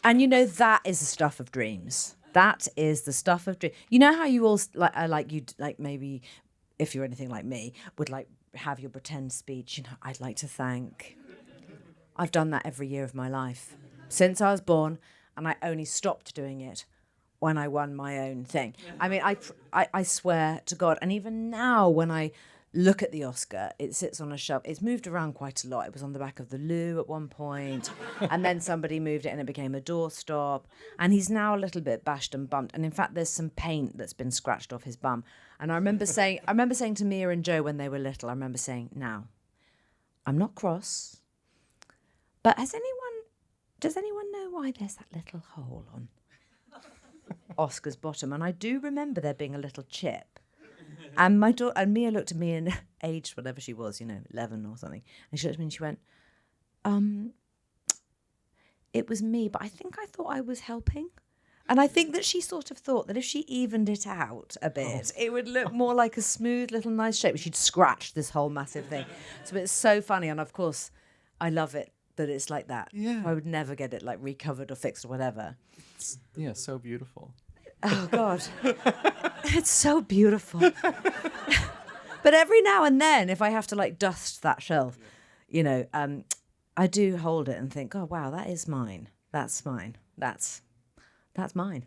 And that is the stuff of dreams. That is the stuff of dreams. You know how you all maybe if you're anything like me would have your pretend speech. I'd like to thank. I've done that every year of my life since I was born, and I only stopped doing it when I won my own thing. I mean, I swear to God, and even now when I look at the Oscar, it sits on a shelf. It's moved around quite a lot. It was on the back of the loo at one point, and then somebody moved it and it became a doorstop. And he's now a little bit bashed and bumped. And in fact, there's some paint that's been scratched off his bum. And I remember saying to Mia and Joe when they were little, now, I'm not cross, but does anyone know why there's that little hole on Oscar's bottom? And I do remember there being a little chip. And my daughter and Mia looked at me and aged whatever she was, 11 or something. And she looked at me and she went, it was me, but I thought I was helping. And I think that she sort of thought that if she evened it out a bit, it would look more like a smooth little nice shape. She'd scratched this whole massive thing. So it's so funny. And of course, I love it that it's like that. Yeah. I would never get it recovered or fixed or whatever. Yeah, so beautiful. Oh, God. It's so beautiful. But every now and then, if I have to dust that shelf, I do hold it and think, oh, wow, that is mine. That's mine. That's mine.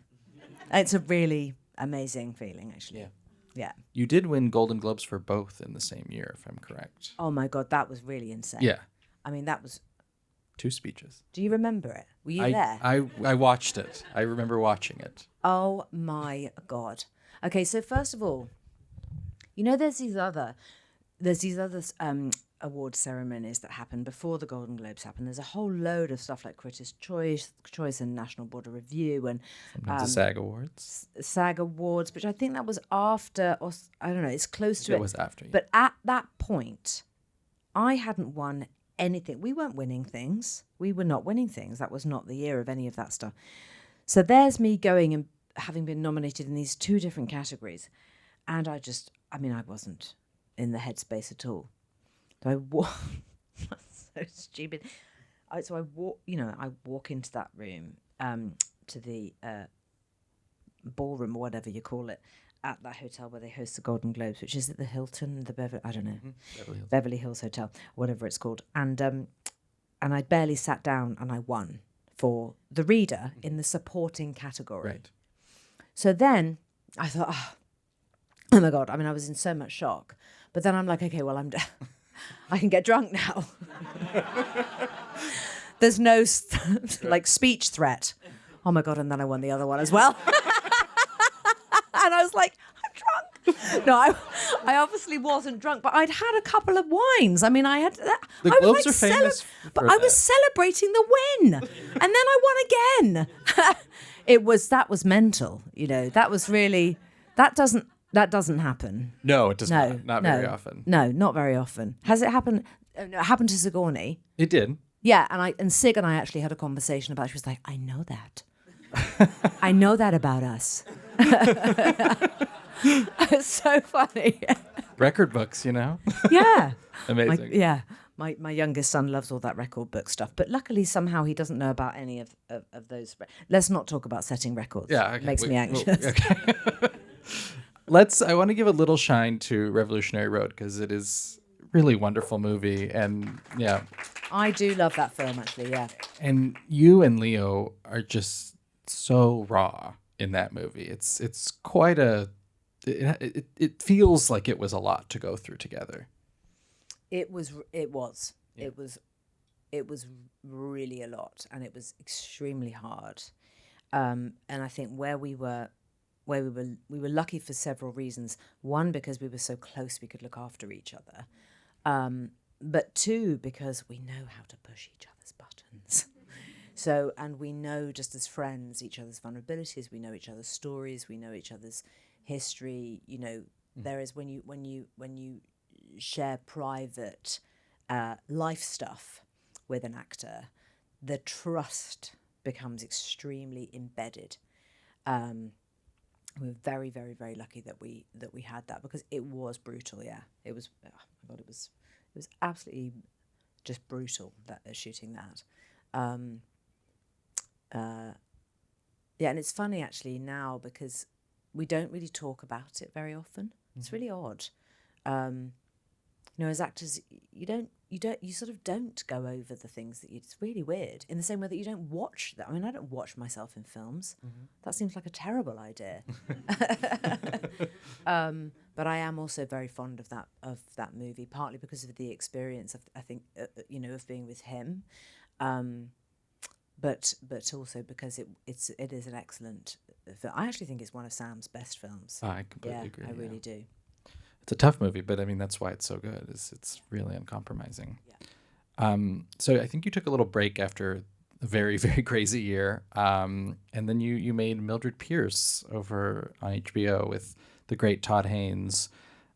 It's a really amazing feeling, actually. Yeah. You did win Golden Globes for both in the same year, if I'm correct. Oh, my God, that was really insane. Yeah. I mean, that was... 2 speeches. Do you remember it? Were you there? I watched it. I remember watching it. Oh, my God. Okay, so first of all, there's these other award ceremonies that happen before the Golden Globes happen. There's a whole load of stuff like Critics' Choice and National Board of Review and Sometimes the SAG Awards. SAG Awards, which I think that was after, or I don't know, it's close to it. It was after. Yeah. But at that point, I hadn't won anything. We weren't winning things. We were not winning things. That was not the year of any of that stuff. So there's me going and having been nominated in these 2 different categories. And I wasn't in the headspace at all. So I so stupid. I walk into that room, to the ballroom or whatever you call it, at that hotel where they host the Golden Globes, which is at the Hilton, the I don't know, Beverly Hills Hotel, whatever it's called. And I barely sat down, and I won for the reader in the supporting category. Right. So then I thought, oh my God. I mean, I was in so much shock. But then I'm like, okay, well, I can get drunk now. There's no speech threat. Oh my God. And then I won the other one as well. And I was like, I'm drunk. No, I obviously wasn't drunk, but I'd had a couple of wines. I mean, I had. The Globes are famous but I was celebrating the win. And then I won again. That was mental. That was really, that doesn't happen. No, it does not. Not very often. No, not very often. Has it happened? No, it happened to Sigourney. It did. Yeah, and Sig and I actually had a conversation about it. She was like, I know that. I know that about us. It's so funny. Record books, Yeah. Amazing. My youngest son loves all that record book stuff, but luckily somehow he doesn't know about any of those. Let's not talk about setting records. Yeah, okay. Makes me anxious. Okay. I want to give a little shine to Revolutionary Road because it is really wonderful movie, and yeah. I do love that film, actually, yeah. And you and Leo are just so raw in that movie. It's quite it feels like it was a lot to go through together. It was really a lot, and it was extremely hard. And I think where we were lucky for several reasons. One, because we were so close, we could look after each other. But 2, because we know how to push each other's buttons. So, and we know, just as friends, each other's vulnerabilities. We know each other's stories. We know each other's history. There is when you share private life stuff with an actor, the trust becomes extremely embedded. We're very, very, very lucky that we had that, because it was brutal. Yeah, it was. Oh my God, it was absolutely just brutal shooting that. Yeah, and it's funny actually now because we don't really talk about it very often. Mm-hmm. It's really odd. As actors, you sort of don't go over the things that it's really weird, in the same way that you don't watch that. I mean, I don't watch myself in films. Mm-hmm. That seems like a terrible idea. But I am also very fond of that movie, partly because of the experience of, I think, of being with him. But also because it is an excellent film. I actually think it's one of Sam's best films. I completely agree. I really do. It's a tough movie, but I mean that's why it's so good. It's really uncompromising. Yeah. So I think you took a little break after a very, very crazy year, and then you made Mildred Pierce over on HBO with the great Todd Haynes,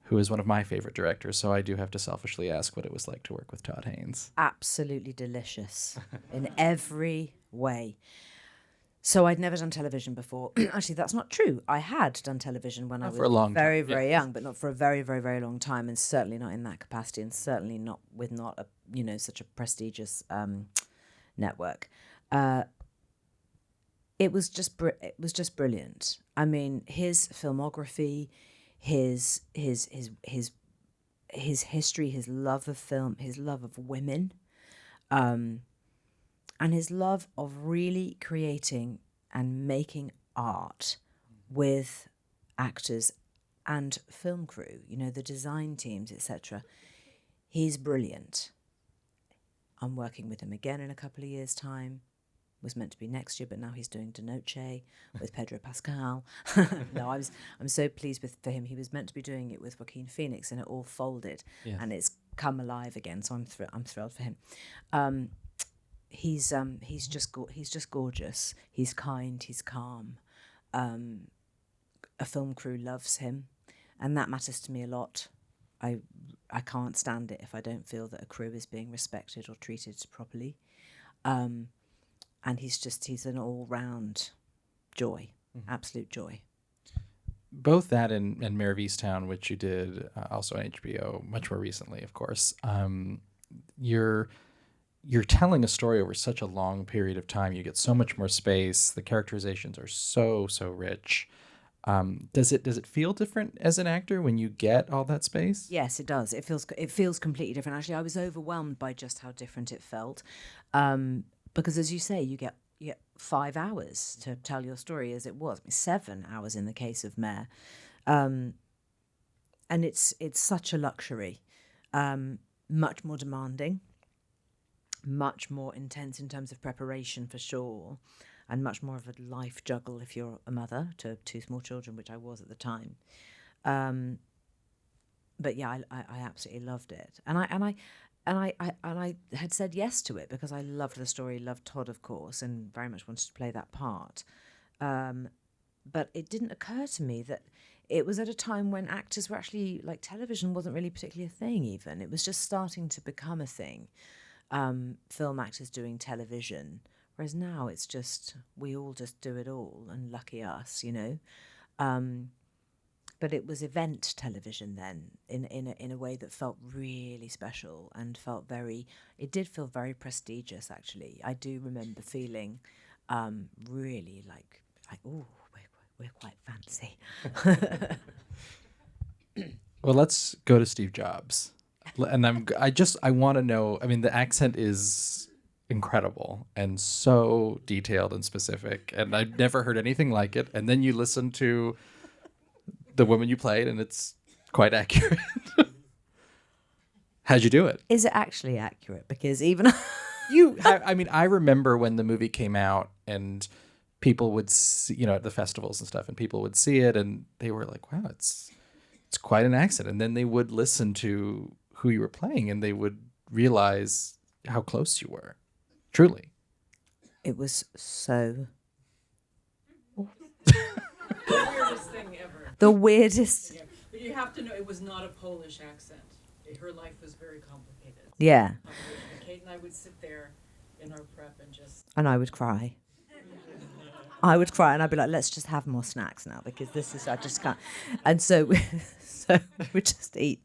who is one of my favorite directors. So I do have to selfishly ask what it was like to work with Todd Haynes. Absolutely delicious in every way. So I'd never done television before. Actually, that's not true. I had done television when I was very, very young, but not for a very, very, very long time, and certainly not in that capacity, and certainly not with such a prestigious network. It was just brilliant. I mean, his filmography, his history, his love of film, his love of women, and his love of really creating and making art with actors and film crew, the design teams, etc. He's brilliant. I'm working with him again in a couple of years' time. Was meant to be next year, but now he's doing De Noche with Pedro Pascal. No, I'm so pleased for him. He was meant to be doing it with Joaquin Phoenix, and it all folded. Yes. And it's come alive again. So I'm thrilled for him. He's just gorgeous. He's kind. He's calm. A film crew loves him, and that matters to me a lot. I can't stand it if I don't feel that a crew is being respected or treated properly. And he's an all-round joy, absolute joy. Both that and Mare of Easttown, which you did also on HBO much more recently, of course. You're telling a story over such a long period of time. You get so much more space. The characterizations are so rich. Does it feel different as an actor when you get all that space? Yes, it does. It feels completely different. Actually, I was overwhelmed by just how different it felt, because as you say, you get 5 hours to tell your story, as it was 7 hours in the case of Mare, and it's such a luxury, much more demanding, much more intense in terms of preparation for sure. And much more of a life juggle if you're a mother to 2 small children, which I was at the time. But yeah, I absolutely loved it, and I had said yes to it because I loved the story, loved Todd, of course, and very much wanted to play that part. But it didn't occur to me that it was at a time when actors were actually, like, television wasn't really particularly a thing. Even it was just starting to become a thing. Film actors doing television. Whereas now it's just, we all just do it all, and lucky us, you know. But it was event television then, in a way that felt really special and it did feel very prestigious, actually. I do remember feeling really like oh, we're quite fancy. Well, let's go to Steve Jobs. And I want to know, I mean, the accent is incredible and so detailed and specific, and I've never heard anything like it. And then you listen to the woman you played, and it's quite accurate. How'd you do it? Is it actually accurate? Because even I remember when the movie came out, and people would see, at the festivals and stuff, and people would see it, and they were like, "Wow, it's quite an accent." And then they would listen to who you were playing, and they would realize how close you were. Truly. It was so... The weirdest thing ever. The weirdest... Yeah. But you have to know, it was not a Polish accent. Her life was very complicated. Yeah. Kate and I would sit there in our prep and just... And I would cry. I would cry, and I'd be like, let's just have more snacks now, because I just can't. And so we would just eat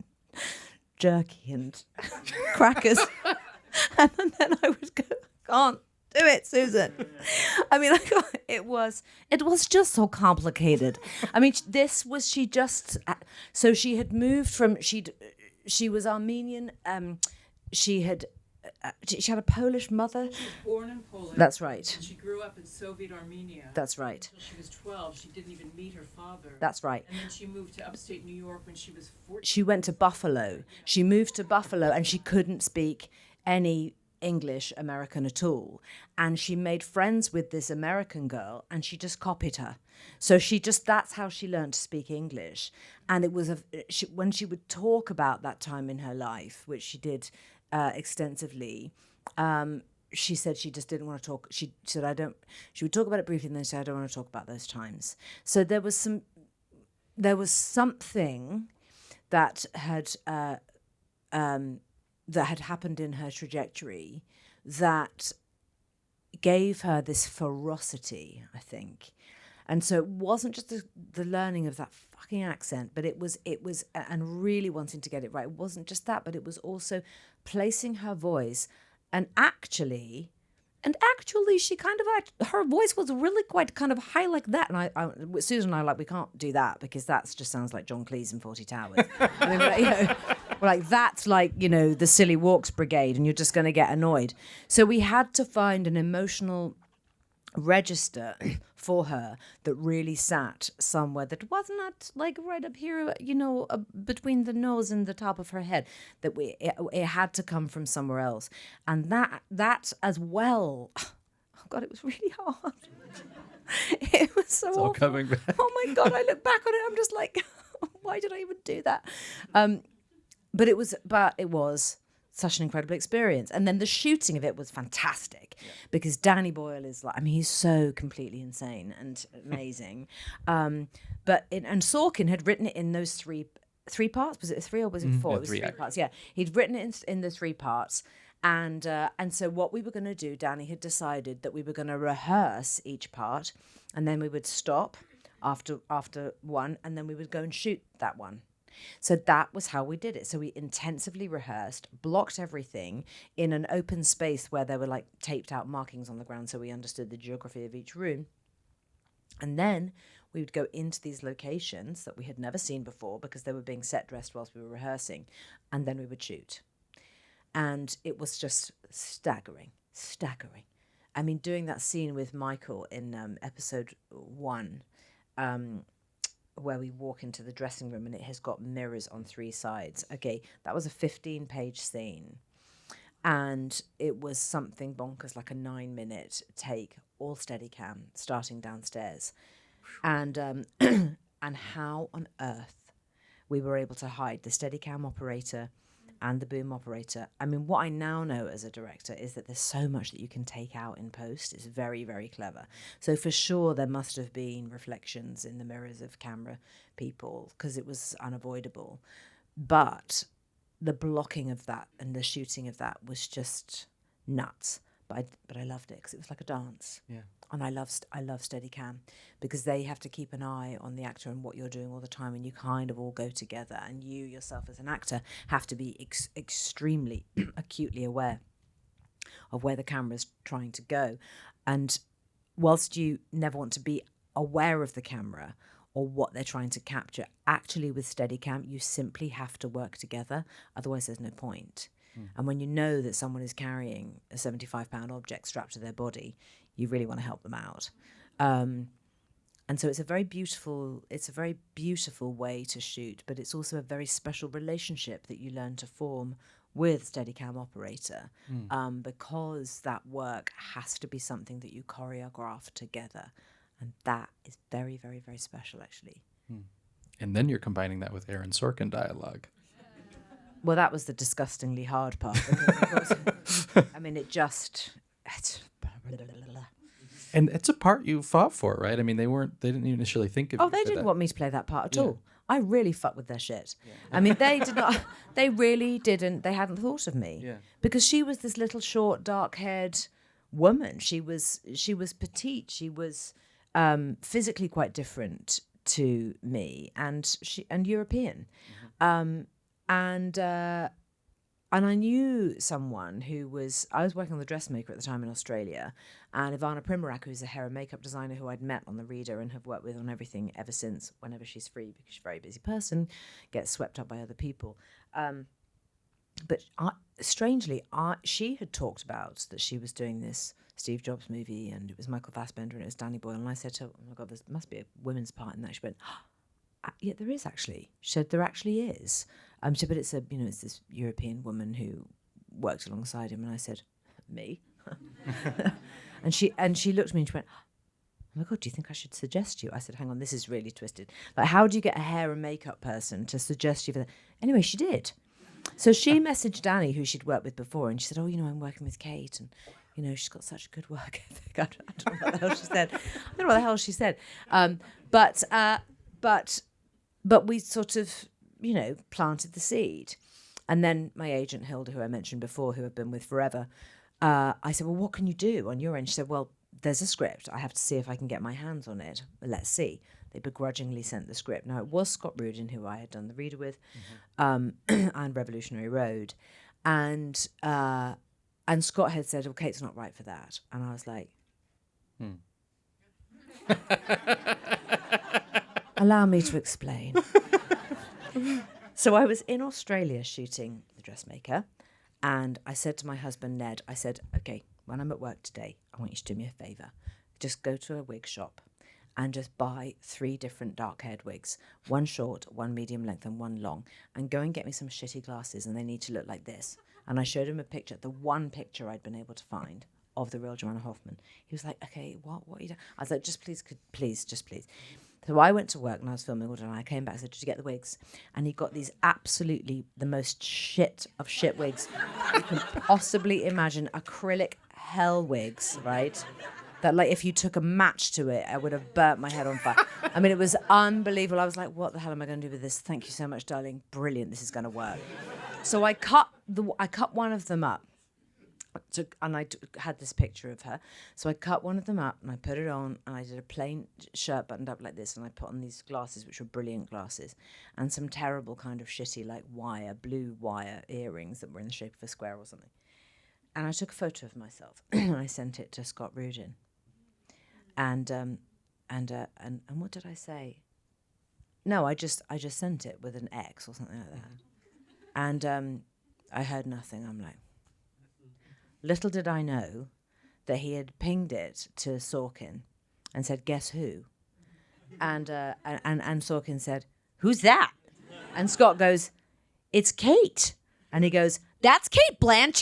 jerky and crackers. And then I would go, can't do it, Susan. I mean, it was just so complicated. I mean, so she had moved from, she was Armenian. She had a Polish mother. She was born in Poland. That's right. And she grew up in Soviet Armenia. That's right. Until she was 12. She didn't even meet her father. That's right. And then she moved to upstate New York when she was 14. She went to Buffalo. She moved to Buffalo, and she couldn't speak any English, American at all. And she made friends with this American girl, and she just copied her. So that's how she learned to speak English. And it was when she would talk about that time in her life, which she did extensively, she said she just didn't want to talk. She said, she would talk about it briefly, and then say, I don't want to talk about those times. So there was something that had happened in her trajectory that gave her this ferocity, I think. And so it wasn't just the learning of that fucking accent, but it was, and really wanting to get it right. It wasn't just that, but it was also placing her voice, and actually she kind of, her voice was really quite kind of high like that. And I Susan and I we can't do that, because that just sounds like John Cleese in 40 Towers. I mean, we're like, that's like, the Silly Walks Brigade, and you're just going to get annoyed. So we had to find an emotional register for her that really sat somewhere that was not like right up here, between the nose and the top of her head, that it had to come from somewhere else. And that as well, oh God, it was really hard. It was so It's all awful. coming back. Oh my God, I look back on it, I'm just like, why did I even do that? But it was such an incredible experience. And then the shooting of it was fantastic because Danny Boyle is like, I mean, he's so completely insane and amazing. And Sorkin had written it in those three parts. Was it 3 or was it 4? It was 3 parts. Yeah, he'd written it in the 3 parts. And so what we were going to do, Danny had decided that we were going to rehearse each part, and then we would stop after one, and then we would go and shoot that one. So that was how we did it. So we intensively rehearsed, blocked everything in an open space where there were like taped out markings on the ground so we understood the geography of each room. And then we would go into these locations that we had never seen before because they were being set dressed whilst we were rehearsing, and then we would shoot. And it was just staggering. I mean, doing that scene with Michael in episode 1, where we walk into the dressing room and it has got mirrors on 3 sides. Okay, that was a 15-page scene. And it was something bonkers, like a 9-minute take, all Steadicam, starting downstairs. And and how on earth we were able to hide the Steadicam operator and the boom operator. I mean, what I now know as a director is that there's so much that you can take out in post. It's very, very clever. So for sure, there must have been reflections in the mirrors of camera people because it was unavoidable. But the blocking of that and the shooting of that was just nuts. But I loved it because it was like a dance. Yeah. And I love Steadicam because they have to keep an eye on the actor and what you're doing all the time, and you kind of all go together. And you yourself as an actor have to be extremely acutely aware of where the camera's trying to go. And whilst you never want to be aware of the camera or what they're trying to capture, actually with Steadicam, you simply have to work together. Otherwise, there's no point. And when you know that someone is carrying a 75-pound object strapped to their body, you really want to help them out. And so it's a very beautiful way to shoot, but it's also a very special relationship that you learn to form with Steadicam operator, because that work has to be something that you choreograph together. And that is very, very, very special, actually. And then you're combining that with Aaron Sorkin dialogue. Well, that was the disgustingly hard part. I mean, And it's a part you fought for, right? I mean, they didn't initially think of. Oh, they didn't want me to play that part at all. I really fucked with their shit. Yeah. I mean, they did not. They really didn't. They hadn't thought of me because she was this little short, dark-haired woman. She was petite. She was physically quite different to me, and European. And I knew someone I was working on The Dressmaker at the time in Australia, and Ivana Primorac, who's a hair and makeup designer who I'd met on The Reader and have worked with on everything ever since, whenever she's free, because she's a very busy person, gets swept up by other people. But strangely, she had talked about that she was doing this Steve Jobs movie, and it was Michael Fassbender and it was Danny Boyle, and I said to her, oh my God, there must be a women's part in that. She went, yeah, there is actually. She said, there actually is. She said, but it's it's this European woman who worked alongside him. And I said, me? and she looked at me and she went, oh my God, do you think I should suggest you? I said, hang on, this is really twisted. Like, how do you get a hair and makeup person to suggest you for that? Anyway, she did. So she messaged Danny, who she'd worked with before, and she said, oh, I'm working with Kate, and she's got such a good work ethic. I don't know what the hell she said. I don't know what the hell she said. But we sort of, planted the seed. And then my agent, Hilda, who I mentioned before, who I've been with forever, I said, well, what can you do on your end? She said, well, there's a script. I have to see if I can get my hands on it. Let's see. They begrudgingly sent the script. Now, it was Scott Rudin, who I had done The Reader with, and Revolutionary Road. And Scott had said, well, Kate's not right for that. And I was like, allow me to explain. So I was in Australia shooting The Dressmaker, and I said to my husband, Ned, I said, okay, when I'm at work today, I want you to do me a favour. Just go to a wig shop and just buy 3 different dark-haired wigs, 1 short, 1 medium length, and 1 long, and go and get me some shitty glasses, and they need to look like this. And I showed him a picture, the one picture I'd been able to find of the real Joanna Hoffman. He was like, okay, what are you doing? I was like, just please. So I went to work and I was filming all day, and I came back and said, did you get the wigs? And he got these absolutely the most shit of shit wigs you can possibly imagine, acrylic hell wigs, right? That, like, if you took a match to it, I would have burnt my head on fire. I mean, it was unbelievable. I was like, what the hell am I going to do with this? Thank you so much, darling. Brilliant. This is going to work. So I cut one of them up. Had this picture of her. So I cut one of them up and I put it on, and I did a plain shirt buttoned up like this, and I put on these glasses, which were brilliant glasses, and some terrible kind of shitty, like, blue wire earrings that were in the shape of a square or something. And I took a photo of myself and I sent it to Scott Rudin. And what did I say? No, I just sent it with an X or something like that. And I heard nothing. I'm like, little did I know that he had pinged it to Sorkin and said, guess who? And Sorkin said, who's that? And Scott goes, it's Kate. And he goes, that's Kate Blanchett?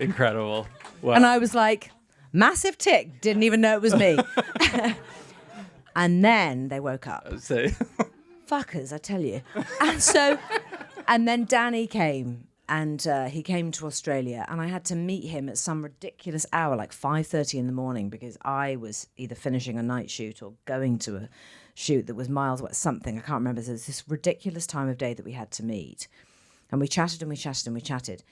Incredible. Wow. And I was like, massive tick, didn't even know it was me. And then they woke up. Fuckers, I tell you. And then Danny came, and he came to Australia, and I had to meet him at some ridiculous hour, like 5:30 in the morning, because I was either finishing a night shoot or going to a shoot that was miles away, something, I can't remember. So it was this ridiculous time of day that we had to meet. And we chatted and we chatted and we chatted.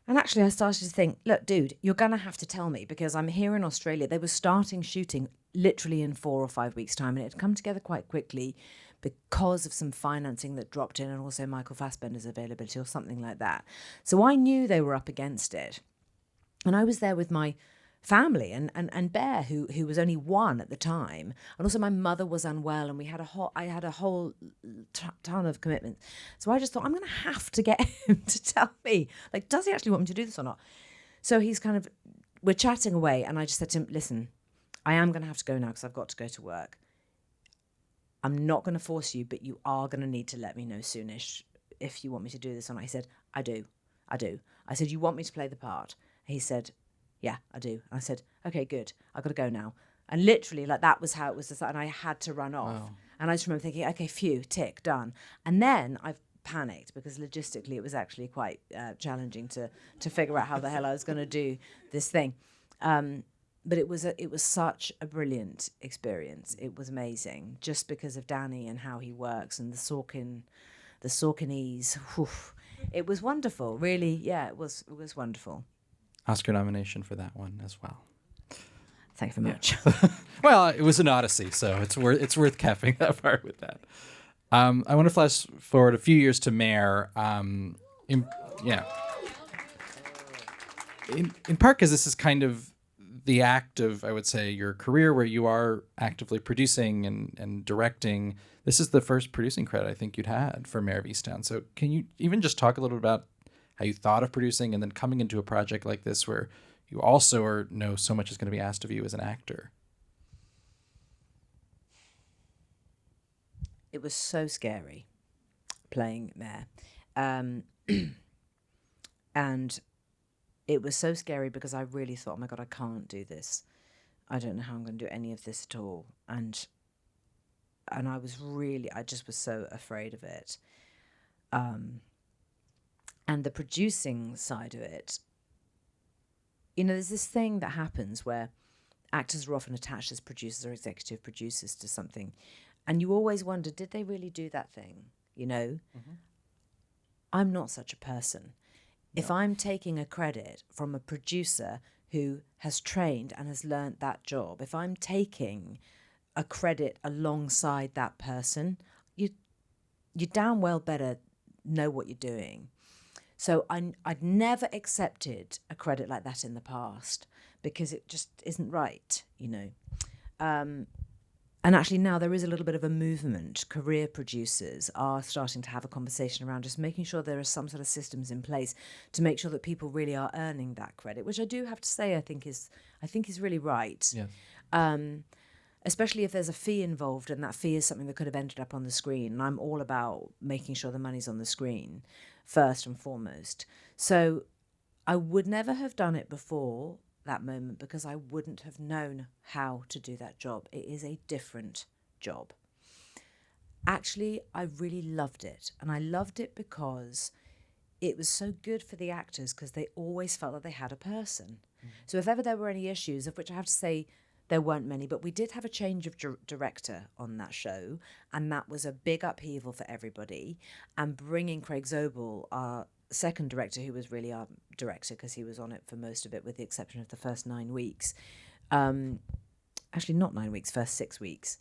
And actually I started to think, look, dude, you're going to have to tell me, because I'm here in Australia. They were starting shooting literally in 4 or 5 weeks' time, and it had come together quite quickly because of some financing that dropped in, and also Michael Fassbender's availability or something like that. So I knew they were up against it. And I was there with my family and Bear, who was only 1 at the time. And also my mother was unwell, and I had a whole ton of commitments. So I just thought, I'm going to have to get him to tell me, like, does he actually want me to do this or not? So we're chatting away, and I just said to him, listen, I am going to have to go now because I've got to go to work. I'm not going to force you, but you are going to need to let me know soonish if you want me to do this or not. He said, I do. I said, you want me to play the part? He said, yeah, I do. I said, okay, good. I've got to go now. And literally, like, that was how it was. And I had to run off. Wow. And I just remember thinking, okay, phew, tick, done. And then I panicked, because logistically it was actually quite challenging to figure out how the hell I was going to do this thing. But it was such a brilliant experience. It was amazing, just because of Danny and how he works, and the Sorkinese. It was wonderful, really. Yeah, it was wonderful. Oscar nomination for that one as well. Thank you very much. Yeah. Well, it was an odyssey, so it's worth capping that part with that. I want to flash forward a few years to Mare. In part because this is kind of the act of, I would say, your career where you are actively producing and directing. This is the first producing credit I think you'd had for Mare of Easttown. So can you even just talk a little bit about how you thought of producing, and then coming into a project like this where you also know so much is going to be asked of you as an actor? It was so scary playing Mare. And it was so scary because I really thought, oh my God, I can't do this. I don't know how I'm going to do any of this at all. And I just was so afraid of it. And the producing side of it, there's this thing that happens where actors are often attached as producers or executive producers to something. And you always wonder, did they really do that thing? Mm-hmm. I'm not such a person. No. If I'm taking a credit from a producer who has trained and has learnt that job, if I'm taking a credit alongside that person, you damn well better know what you're doing. So I'd never accepted a credit like that in the past, because it just isn't right, And actually now there is a little bit of a movement. Career producers are starting to have a conversation around just making sure there are some sort of systems in place to make sure that people really are earning that credit, which I do have to say I think is really right. Yeah. Especially if there's a fee involved, and that fee is something that could have ended up on the screen. And I'm all about making sure the money's on the screen first and foremost. So I would never have done it before that moment because I wouldn't have known how to do that job. It is a different job. Actually, I really loved it. And I loved it because it was so good for the actors because they always felt that they had a person. So if ever there were any issues, of which I have to say there weren't many, but we did have a change of director on that show, and that was a big upheaval for everybody. And bringing Craig Zobel, our second director, who was really our director because he was on it for most of it with the exception of the first 9 weeks. Actually, not 9 weeks, first 6 weeks.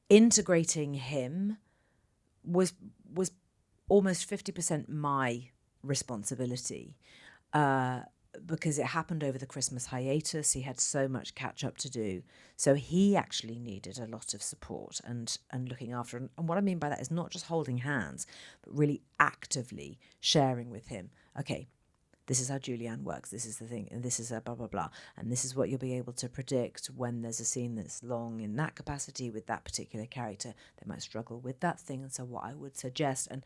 Integrating him was almost 50% my responsibility because it happened over the Christmas hiatus. He had so much catch up to do. So he actually needed a lot of support and looking after. And what I mean by that is not just holding hands, but really actively sharing with him, okay, this is how Julianne works, this is the thing, and this is a blah, blah, blah. And this is what you'll be able to predict when there's a scene that's long in that capacity with that particular character. They might struggle with that thing. And so what I would suggest, and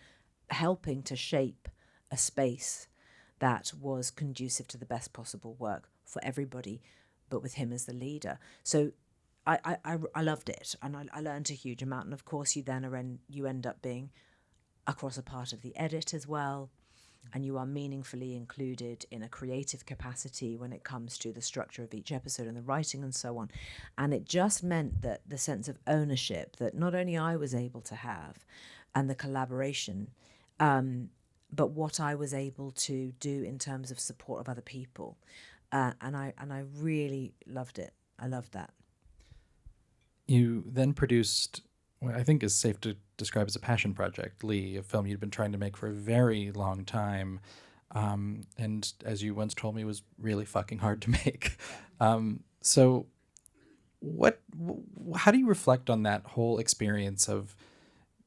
helping to shape a space that was conducive to the best possible work for everybody, but with him as the leader. So I loved it, and I learned a huge amount. And of course, you end up being across a part of the edit as well, and you are meaningfully included in a creative capacity when it comes to the structure of each episode and the writing and so on. And it just meant that the sense of ownership that not only I was able to have and the collaboration, but what I was able to do in terms of support of other people. And I really loved it. I loved that. You then produced what I think is safe to describe as a passion project, Lee, a film you'd been trying to make for a very long time. And as you once told me, was really fucking hard to make. So how do you reflect on that whole experience of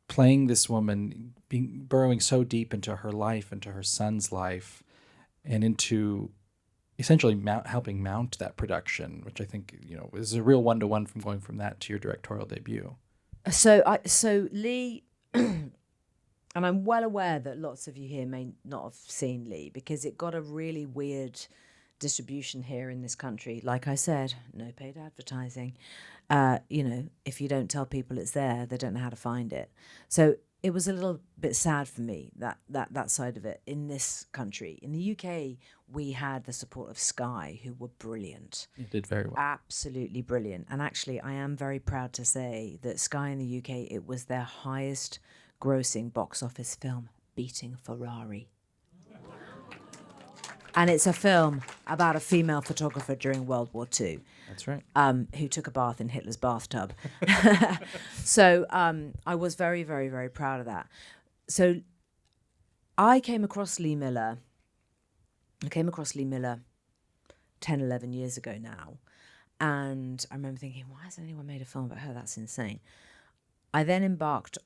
playing this woman, burrowing so deep into her life, into her son's life, and into essentially helping mount that production, which I think, is a real one-to-one from going from that to your directorial debut? So Lee, and I'm well aware that lots of you here may not have seen Lee because it got a really weird distribution here in this country. Like I said, no paid advertising. If you don't tell people it's there, they don't know how to find it. So it was a little bit sad for me, that side of it in this country. In the UK, we had the support of Sky, who were brilliant. You did very well. Absolutely brilliant. And actually, I am very proud to say that Sky in the UK, it was their highest grossing box office film, beating Ferrari. And it's a film about a female photographer during World War II. That's right. Who took a bath in Hitler's bathtub. So I was very, very, very proud of that. So I came across Lee Miller 10, 11 years ago now. And I remember thinking, why hasn't anyone made a film about her? That's insane. I then embarked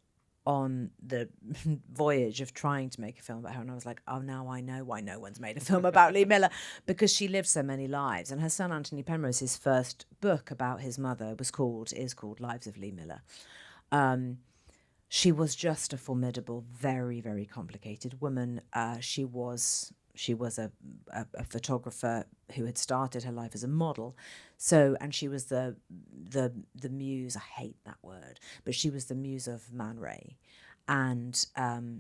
on the voyage of trying to make a film about her, and I was like, oh, now I know why no one's made a film about Lee Miller, because she lived so many lives. And her son Anthony Penrose's first book about his mother is called Lives of Lee Miller. She was just a formidable, very, very complicated woman. She was a photographer who had started her life as a model. So, and she was the muse, I hate that word, but she was the muse of Mare. And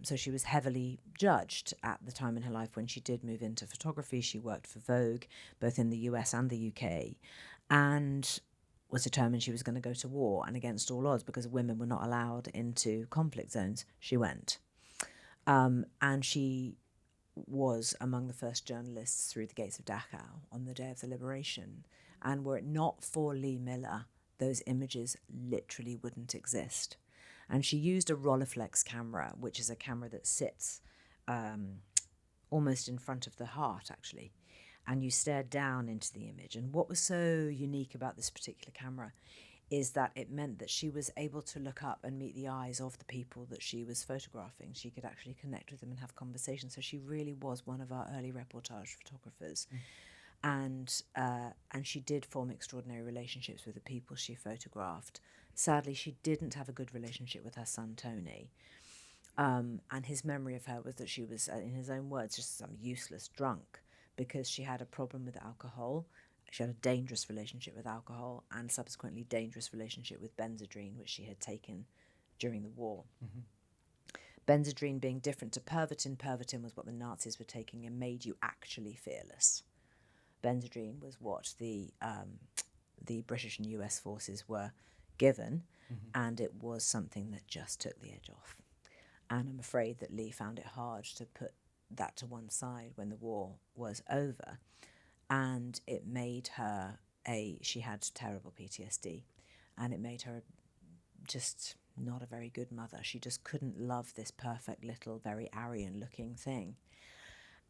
so she was heavily judged at the time in her life when she did move into photography. She worked for Vogue, both in the US and the UK, and was determined she was going to go to war. And against all odds, because women were not allowed into conflict zones, she went. And she was among the first journalists through the gates of Dachau on the day of the liberation. And were it not for Lee Miller, those images literally wouldn't exist. And she used a Rolleiflex camera, which is a camera that sits almost in front of the heart, actually. And you stare down into the image. And what was so unique about this particular camera is that it meant that she was able to look up and meet the eyes of the people that she was photographing. She could actually connect with them and have conversations. So she really was one of our early reportage photographers. And she did form extraordinary relationships with the people she photographed. Sadly, she didn't have a good relationship with her son, Tony. And his memory of her was that she was, in his own words, just some useless drunk, because she had a problem with alcohol. She had a dangerous relationship with alcohol and subsequently dangerous relationship with Benzedrine, which she had taken during the war. Benzedrine being different to Pervitin. Pervitin was what the Nazis were taking and made you actually fearless. Benzedrine was what the British and US forces were given, and it was something that just took the edge off. And I'm afraid that Lee found it hard to put that to one side when the war was over. And it made her she had terrible PTSD, and it made her just not a very good mother. She just couldn't love this perfect little, very Aryan-looking thing.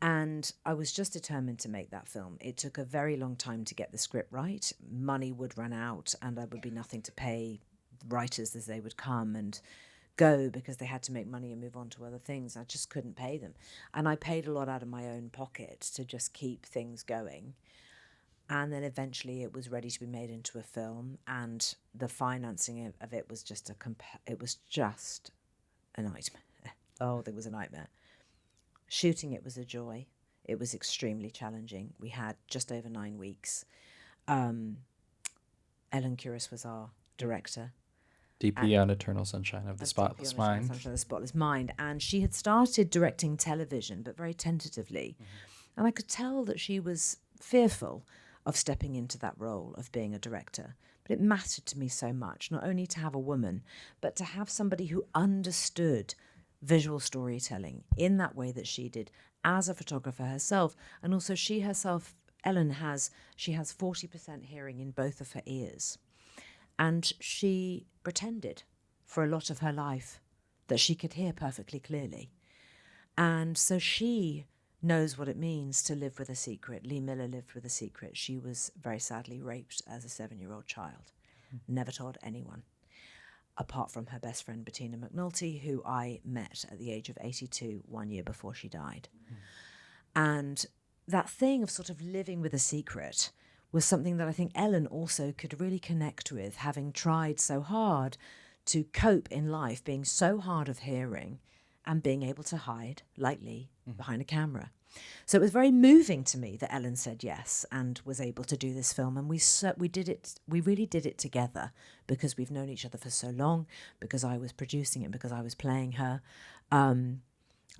And I was just determined to make that film. It took a very long time to get the script right. Money would run out, and there would be nothing to pay writers as they would come and go because they had to make money and move on to other things. I just couldn't pay them. And I paid a lot out of my own pocket to just keep things going. And then eventually it was ready to be made into a film, and the financing of it was just it was just a nightmare. Oh, it was a nightmare. Shooting it was a joy. It was extremely challenging. We had just over 9 weeks. Ellen Kuras was our director. DP on Eternal Sunshine of the Spotless Mind. Sunshine of the Spotless Mind. And she had started directing television, but very tentatively. And I could tell that she was fearful of stepping into that role of being a director. But it mattered to me so much, not only to have a woman, but to have somebody who understood visual storytelling in that way that she did as a photographer herself. And also she herself, Ellen she has 40% hearing in both of her ears. And she pretended for a lot of her life that she could hear perfectly clearly. And so she knows what it means to live with a secret. Lee Miller lived with a secret. She was very sadly raped as a 7-year-old child. Never told anyone, apart from her best friend Bettina McNulty, who I met at the age of 82, 1 year before she died. And that thing of sort of living with a secret was something that I think Ellen also could really connect with, having tried so hard to cope in life, being so hard of hearing and being able to hide, like Lee, behind a camera. So it was very moving to me that Ellen said yes and was able to do this film. And we really did it together because we've known each other for so long, because I was producing it, because I was playing her. And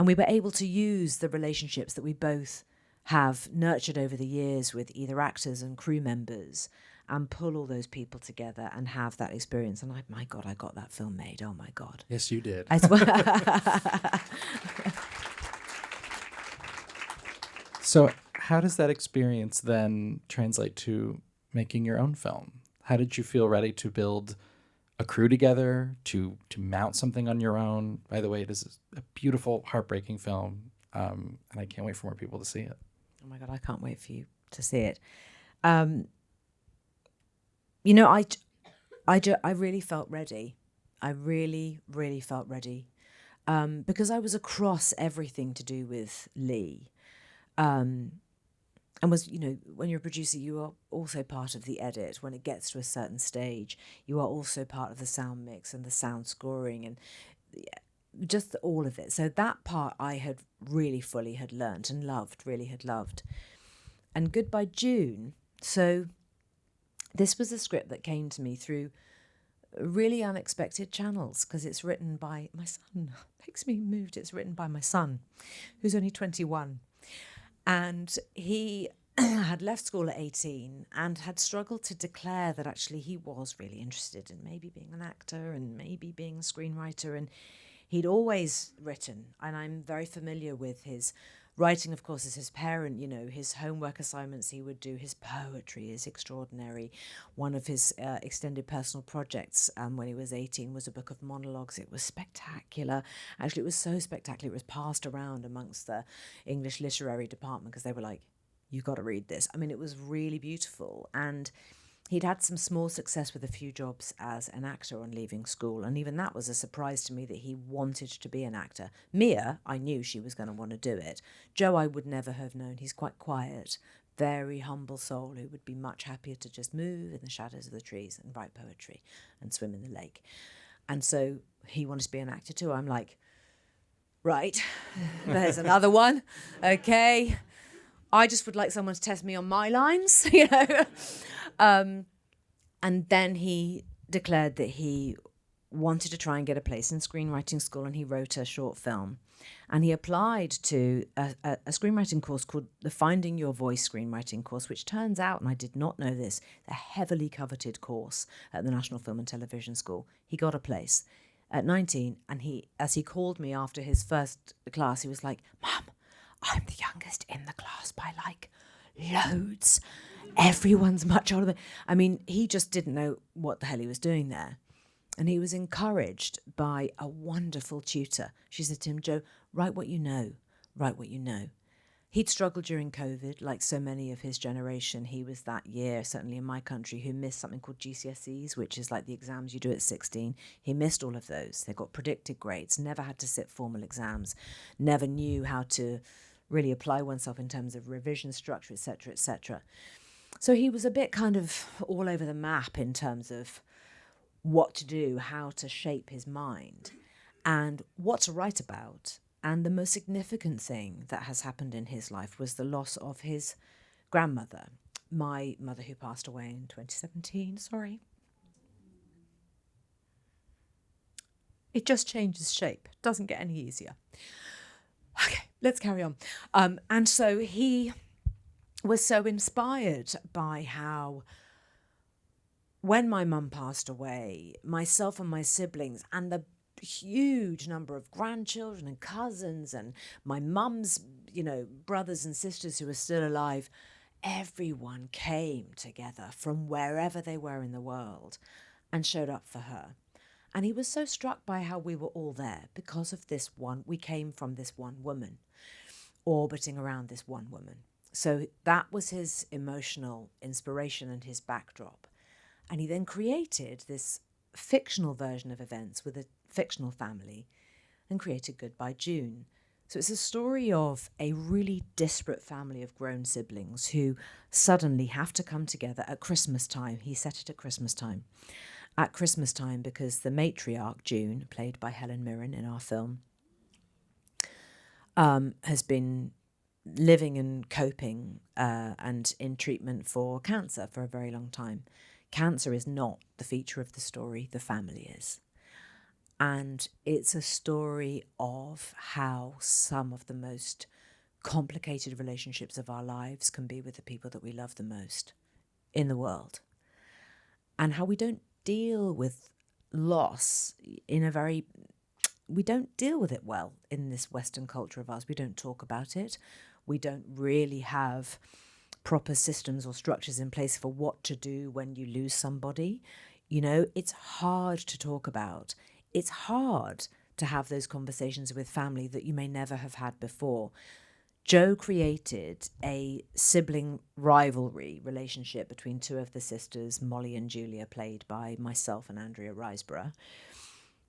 we were able to use the relationships that we both have nurtured over the years with either actors and crew members and pull all those people together and have that experience. And my God, I got that film made. Oh, my God. Yes, you did. I swear. So how does that experience then translate to making your own film? How did you feel ready to build a crew together, to mount something on your own? By the way, it is a beautiful, heartbreaking film, and I can't wait for more people to see it. Oh, my God, I can't wait for you to see it. You know, I really felt ready. I really, really felt ready because I was across everything to do with Lee. And was, you know, when you're a producer, you are also part of the edit. When it gets to a certain stage, you are also part of the sound mix and the sound scoring and just all of it. So that part I had really fully had learnt and really had loved. And Goodbye June, so this was a script that came to me through really unexpected channels because it's written by my son. Makes me moved. It's written by my son, who's only 21. And he had left school at 18 and had struggled to declare that actually he was really interested in maybe being an actor and maybe being a screenwriter. And he'd always written, and I'm very familiar with his writing, of course, as his parent. You know, his homework assignments he would do, his poetry is extraordinary. One of his extended personal projects when he was 18 was a book of monologues. It was spectacular. Actually, it was so spectacular, it was passed around amongst the English literary department because they were like, you got to read this. I mean, it was really beautiful. And he'd had some small success with a few jobs as an actor on leaving school, and even that was a surprise to me that he wanted to be an actor. Mia, I knew she was going to want to do it. Joe, I would never have known. He's quite quiet, very humble soul who would be much happier to just move in the shadows of the trees and write poetry and swim in the lake. And so he wanted to be an actor too. I'm like, right, there's another one. Okay. I just would like someone to test me on my lines, And then he declared that he wanted to try and get a place in screenwriting school, and he wrote a short film. And he applied to a screenwriting course called the Finding Your Voice screenwriting course, which turns out, and I did not know this, a heavily coveted course at the National Film and Television School. He got a place at 19, and as he called me after his first class, he was like, "Mum, I'm the youngest in the class by like loads. Everyone's much older than..." I mean, he just didn't know what the hell he was doing there. And he was encouraged by a wonderful tutor. She said to him, "Joe, write what you know. Write what you know." He'd struggled during COVID, like so many of his generation. He was that year, certainly in my country, who missed something called GCSEs, which is like the exams you do at 16. He missed all of those. They got predicted grades, never had to sit formal exams, never knew how to really apply oneself in terms of revision structure, etc., etc. So he was a bit kind of all over the map in terms of what to do, how to shape his mind, and what to write about. And the most significant thing that has happened in his life was the loss of his grandmother, my mother, who passed away in 2017. Sorry. It just changes shape. Doesn't get any easier. Okay, let's carry on. And so he was so inspired by how, when my mum passed away, myself and my siblings and the huge number of grandchildren and cousins and my mum's, brothers and sisters who were still alive, everyone came together from wherever they were in the world and showed up for her. And he was so struck by how we were all there because of this one. We came from this one woman, orbiting around this one woman. So that was his emotional inspiration and his backdrop. And he then created this fictional version of events with a fictional family and created Goodbye June. So it's a story of a really disparate family of grown siblings who suddenly have to come together at Christmas time. He set it at Christmas time. At Christmas time, because the matriarch, June, played by Helen Mirren in our film, has been living and coping and in treatment for cancer for a very long time. Cancer is not the feature of the story, the family is. And it's a story of how some of the most complicated relationships of our lives can be with the people that we love the most in the world. And how we don't deal with loss we don't deal with it well in this Western culture of ours. We don't talk about it. We don't really have proper systems or structures in place for what to do when you lose somebody. It's hard to talk about. It's hard to have those conversations with family that you may never have had before. Joe created a sibling rivalry relationship between two of the sisters, Molly and Julia, played by myself and Andrea Riseborough.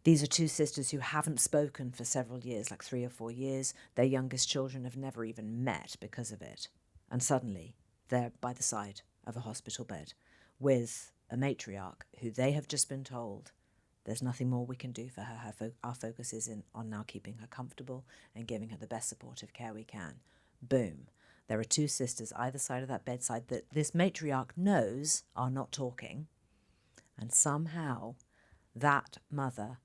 These are two sisters who haven't spoken for several years, like 3 or 4 years. Their youngest children have never even met because of it. And suddenly, they're by the side of a hospital bed with a matriarch who they have just been told there's nothing more we can do for her. Our focus is on now keeping her comfortable and giving her the best supportive care we can. Boom. There are two sisters either side of that bedside that this matriarch knows are not talking. And somehow that mother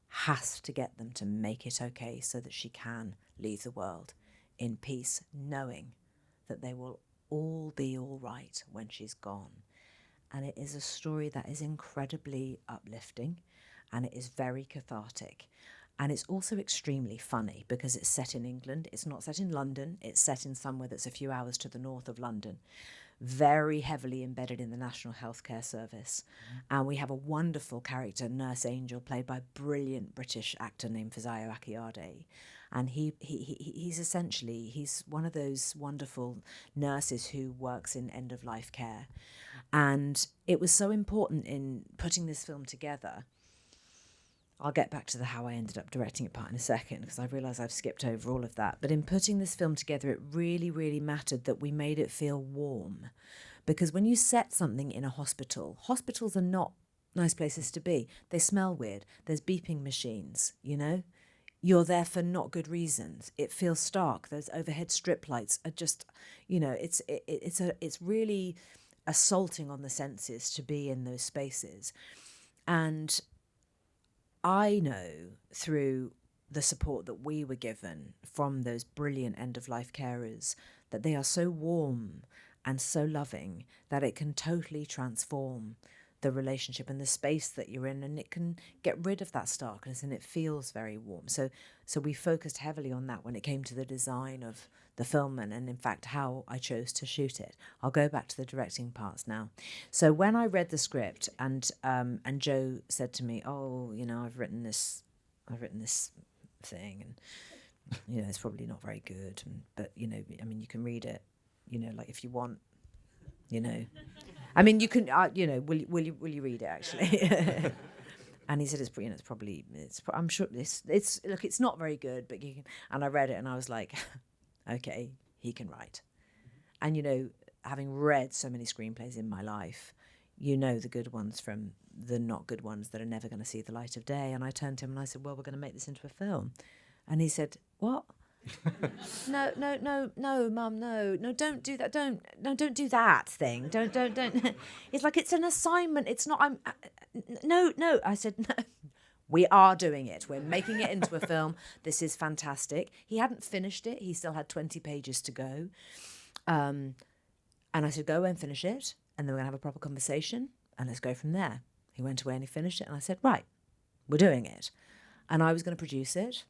has to get them to make it okay so that she can leave the world in peace, knowing that they will all be all right when she's gone. And it is a story that is incredibly uplifting, and it is very cathartic. And it's also extremely funny because it's set in England. It's not set in London. It's set in somewhere that's a few hours to the north of London. Very heavily embedded in the National Healthcare Service. And we have a wonderful character, Nurse Angel, played by a brilliant British actor named Fisayo Akiade. And he's one of those wonderful nurses who works in end-of-life care. And it was so important in putting this film together. I'll get back to how I ended up directing it part in a second, because I realise I've skipped over all of that. But in putting this film together, it really, really mattered that we made it feel warm. Because when you set something in a hospital, hospitals are not nice places to be. They smell weird. There's beeping machines, you're there for not good reasons. It feels stark. Those overhead strip lights are just, it's really assaulting on the senses to be in those spaces. And I know through the support that we were given from those brilliant end-of-life carers that they are so warm and so loving that it can totally transform the relationship and the space that you're in, and it can get rid of that starkness, and it feels very warm. So we focused heavily on that when it came to the design of the film and in fact how I chose to shoot it. I'll go back to the directing parts now. So when I read the script and Joe said to me, "Oh, I've written this thing, and it's probably not very good, but you can read it, like if you want, I mean, you can, will you read it actually?" And he said, I'm sure it's not very good, but you can. And I read it and I was like, okay, he can write. And, having read so many screenplays in my life, the good ones from the not good ones that are never going to see the light of day. And I turned to him and I said, "Well, we're going to make this into a film." And he said, "What?" No, Mum, no, don't do that. Don't do that thing. Don't. It's like it's an assignment. It's not. No. I said, "No, we are doing it. We're making it into a film. This is fantastic." He hadn't finished it. He still had 20 pages to go. And I said, "Go away and finish it, and then we're gonna have a proper conversation, and let's go from there." He went away and he finished it, and I said, "Right, we're doing it." And I was going to produce it.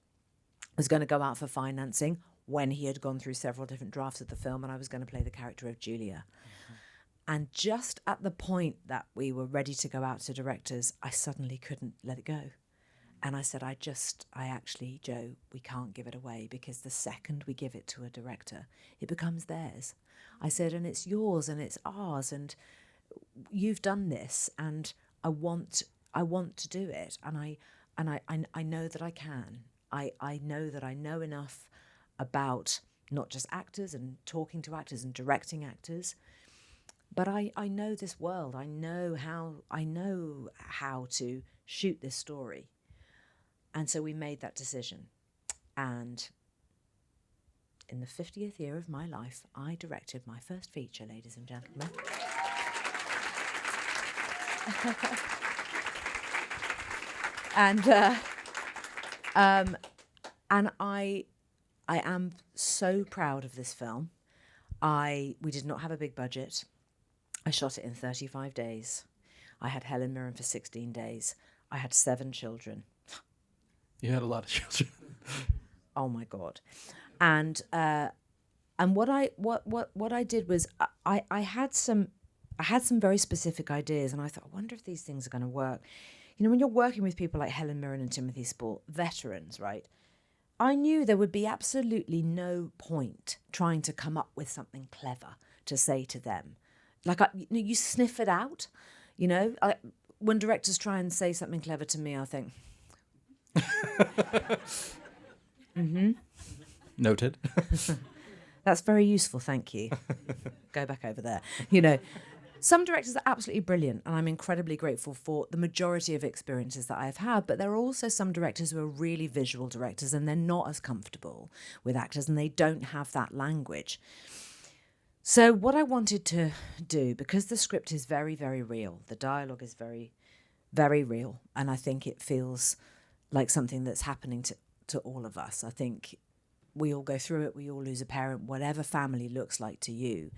Was going to go out for financing when he had gone through several different drafts of the film, and I was going to play the character of Julia. Mm-hmm. And just at the point that we were ready to go out to directors, I suddenly couldn't let it go. And I said, Joe, we can't give it away, because the second we give it to a director, it becomes theirs. I said, and it's yours and it's ours, and you've done this, and I want to do it, and I know that I can. I know that I know enough about not just actors and talking to actors and directing actors, but I know this world. I know how to shoot this story. And so we made that decision. And in the 50th year of my life, I directed my first feature, ladies and gentlemen. And I am so proud of this film. We did not have a big budget. I shot it in 35 days. I had Helen Mirren for 16 days. I had 7 children. You had a lot of children. Oh my God. And what I did was I had some very specific ideas, and I thought, I wonder if these things are going to work. When you're working with people like Helen Mirren and Timothy Spall, veterans, right? I knew there would be absolutely no point trying to come up with something clever to say to them. Like, you sniff it out, when directors try and say something clever to me, I think, mm-hmm. Noted. That's very useful, thank you. Go back over there. Some directors are absolutely brilliant, and I'm incredibly grateful for the majority of experiences that I've had, but there are also some directors who are really visual directors, and they're not as comfortable with actors, and they don't have that language. So what I wanted to do, because the script is very, very real, the dialogue is very, very real, and I think it feels like something that's happening to all of us. I think we all go through it, we all lose a parent, whatever family looks like to you.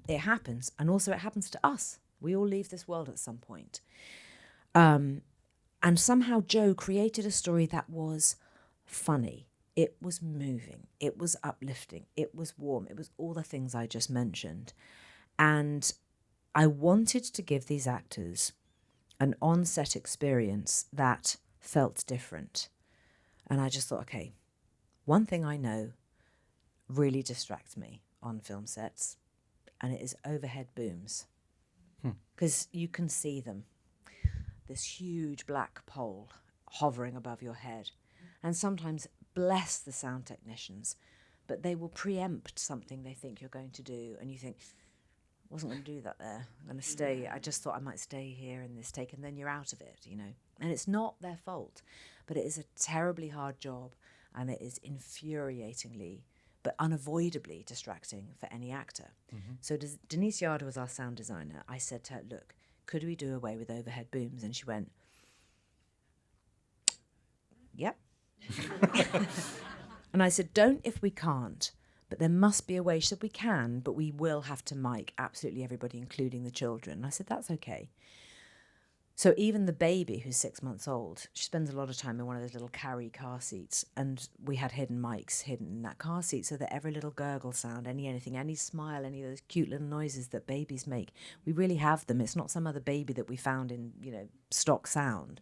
It happens, and also it happens to us. We all leave this world at some point. And somehow Joe created a story that was funny. It was moving. It was uplifting. It was warm. It was all the things I just mentioned. And I wanted to give these actors an on-set experience that felt different. And I just thought, okay, one thing I know really distracts me on film sets, and it is overhead booms, because you can see them. This huge black pole hovering above your head. And sometimes, bless the sound technicians, but they will preempt something they think you're going to do, and you think, wasn't going to do that there. I'm going to stay. I just thought I might stay here in this take, and then you're out of it, you know. And it's not their fault, but it is a terribly hard job, and it is infuriatingly but unavoidably distracting for any actor. So Denise Yarder was our sound designer. I said to her, look, could we do away with overhead booms? And she went, yep. And I said, don't if we can't. But there must be a way. She said, we can, but we will have to mic absolutely everybody, including the children. And I said, that's okay. So even the baby, who's 6 months old, she spends a lot of time in one of those little carry car seats. And we had hidden mics hidden in that car seat so that every little gurgle sound, anything, any smile, any of those cute little noises that babies make, we really have them. It's not some other baby that we found in, you know, stock sound.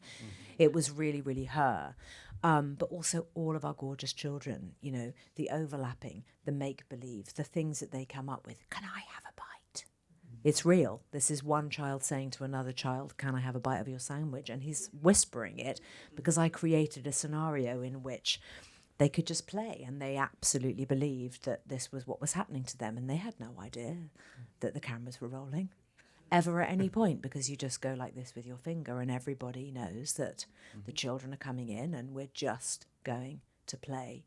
It was really, really her. But also all of our gorgeous children, you know, the overlapping, the make-believe, the things that they come up with. Can I have a bite? It's real. This is one child saying to another child, can I have a bite of your sandwich? And he's whispering it because I created a scenario in which they could just play, and they absolutely believed that this was what was happening to them, and they had no idea that the cameras were rolling ever at any point, because you just go like this with your finger and everybody knows that the children are coming in and we're just going to play.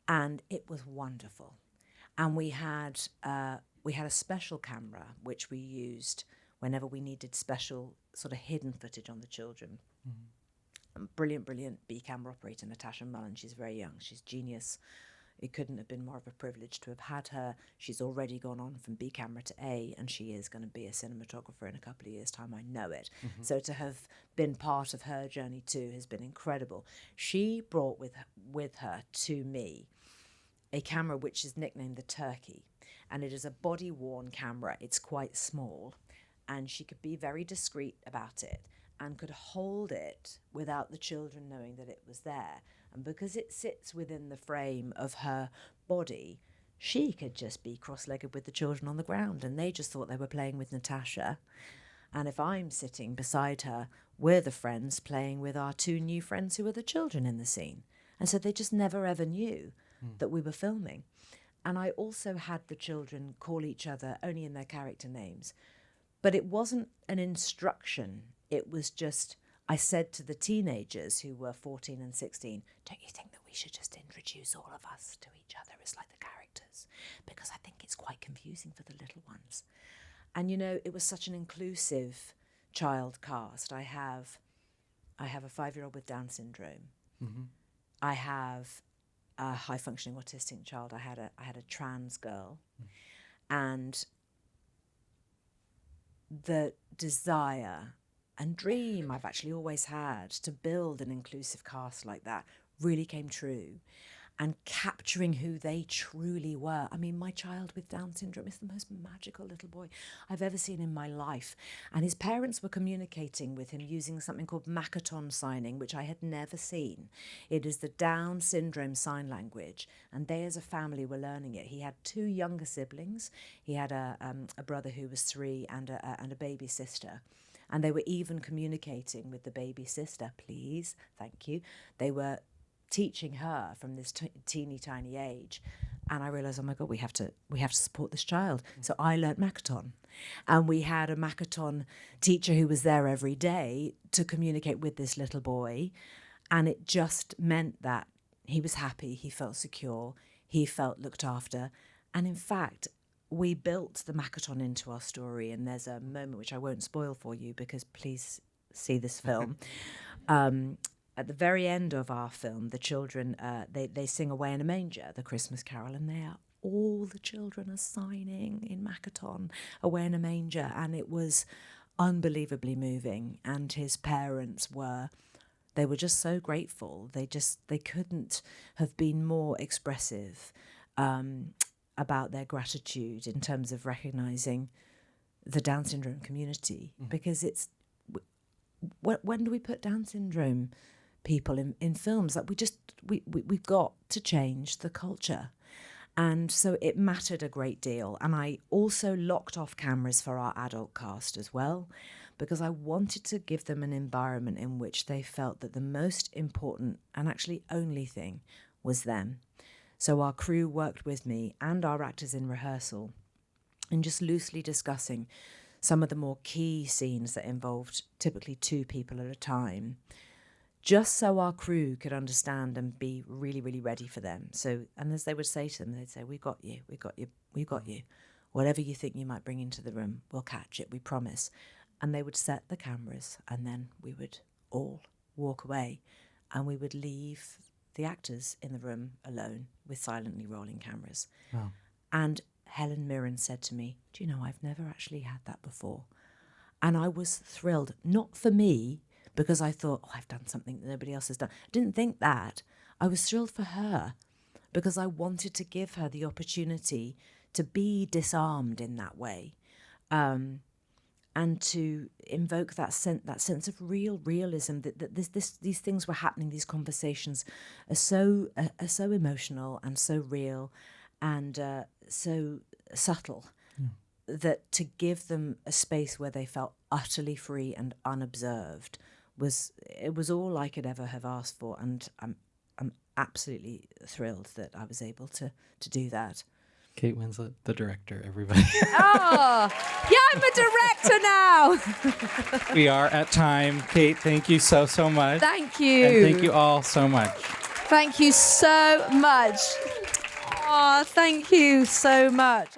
And it was wonderful. And we had a special camera which we used whenever we needed special sort of hidden footage on the children. Brilliant B camera operator, Natasha Mullen. She's very young. She's genius. It couldn't have been more of a privilege to have had her. She's already gone on from B camera to A, and she is going to be a cinematographer in a couple of years' time. I know it. So to have been part of her journey too has been incredible. She brought with her to me a camera which is nicknamed the Turkey, and it is a body-worn camera. It's quite small, and she could be very discreet about it and could hold it without the children knowing that it was there. And because it sits within the frame of her body, she could just be cross-legged with the children on the ground, and they just thought they were playing with Natasha. And if I'm sitting beside her, we're the friends playing with our two new friends who are the children in the scene. And so they just never ever knew that we were filming. And I also had the children call each other only in their character names. But it wasn't an instruction. It was just, I said to the teenagers who were 14 and 16, don't you think that we should just introduce all of us to each other as like the characters? Because I think it's quite confusing for the little ones. And, you know, it was such an inclusive child cast. I have a 5-year-old with Down syndrome. I have a high-functioning autistic child. I had a trans girl. And the desire and dream I've actually always had to build an inclusive cast like that really came true. And capturing who they truly were. I mean, my child with Down syndrome is the most magical little boy I've ever seen in my life. And his parents were communicating with him using something called Makaton signing, which I had never seen. It is the Down syndrome sign language, and they as a family were learning it. He had 2 younger siblings. He had a brother who was 3 and a baby sister. And they were even communicating with the baby sister, please, thank you. They were teaching her from this teeny tiny age, and I realized, oh my God, we have to support this child. So I learnt Makaton, and we had a Makaton teacher who was there every day to communicate with this little boy, and it just meant that he was happy, he felt secure, he felt looked after. And in fact, we built the Makaton into our story, and there's a moment which I won't spoil for you because please see this film. At the very end of our film, the children, they sing Away in a Manger, the Christmas carol, and all the children are signing in Makaton, Away in a Manger, and it was unbelievably moving. And his parents were just so grateful. They couldn't have been more expressive about their gratitude in terms of recognising the Down syndrome community, because it's, when do we put Down syndrome people in films? Like we've got to change the culture. And so it mattered a great deal. And I also locked off cameras for our adult cast as well, because I wanted to give them an environment in which they felt that the most important and actually only thing was them. So our crew worked with me and our actors in rehearsal and just loosely discussing some of the more key scenes that involved typically 2 people at a time, just so our crew could understand and be really, really ready for them. So, and as they would say to them, they'd say, we got you, we got you, we got you. Whatever you think you might bring into the room, we'll catch it, we promise. And they would set the cameras, and then we would all walk away, and we would leave the actors in the room alone with silently rolling cameras. Wow. And Helen Mirren said to me, do you know, I've never actually had that before. And I was thrilled, not for me, because I thought, oh, I've done something that nobody else has done. I didn't think that. I was thrilled for her because I wanted to give her the opportunity to be disarmed in that way, and to invoke that sense of realism that these things were happening. These conversations are so emotional and so real, and so subtle, that to give them a space where they felt utterly free and unobserved was all I could ever have asked for, and I'm absolutely thrilled that I was able to do that. Kate Winslet, the director, everybody. Oh, yeah, I'm a director now. We are at time. Kate, thank you so much. Thank you. And thank you all so much. Thank you so much. Oh, thank you so much.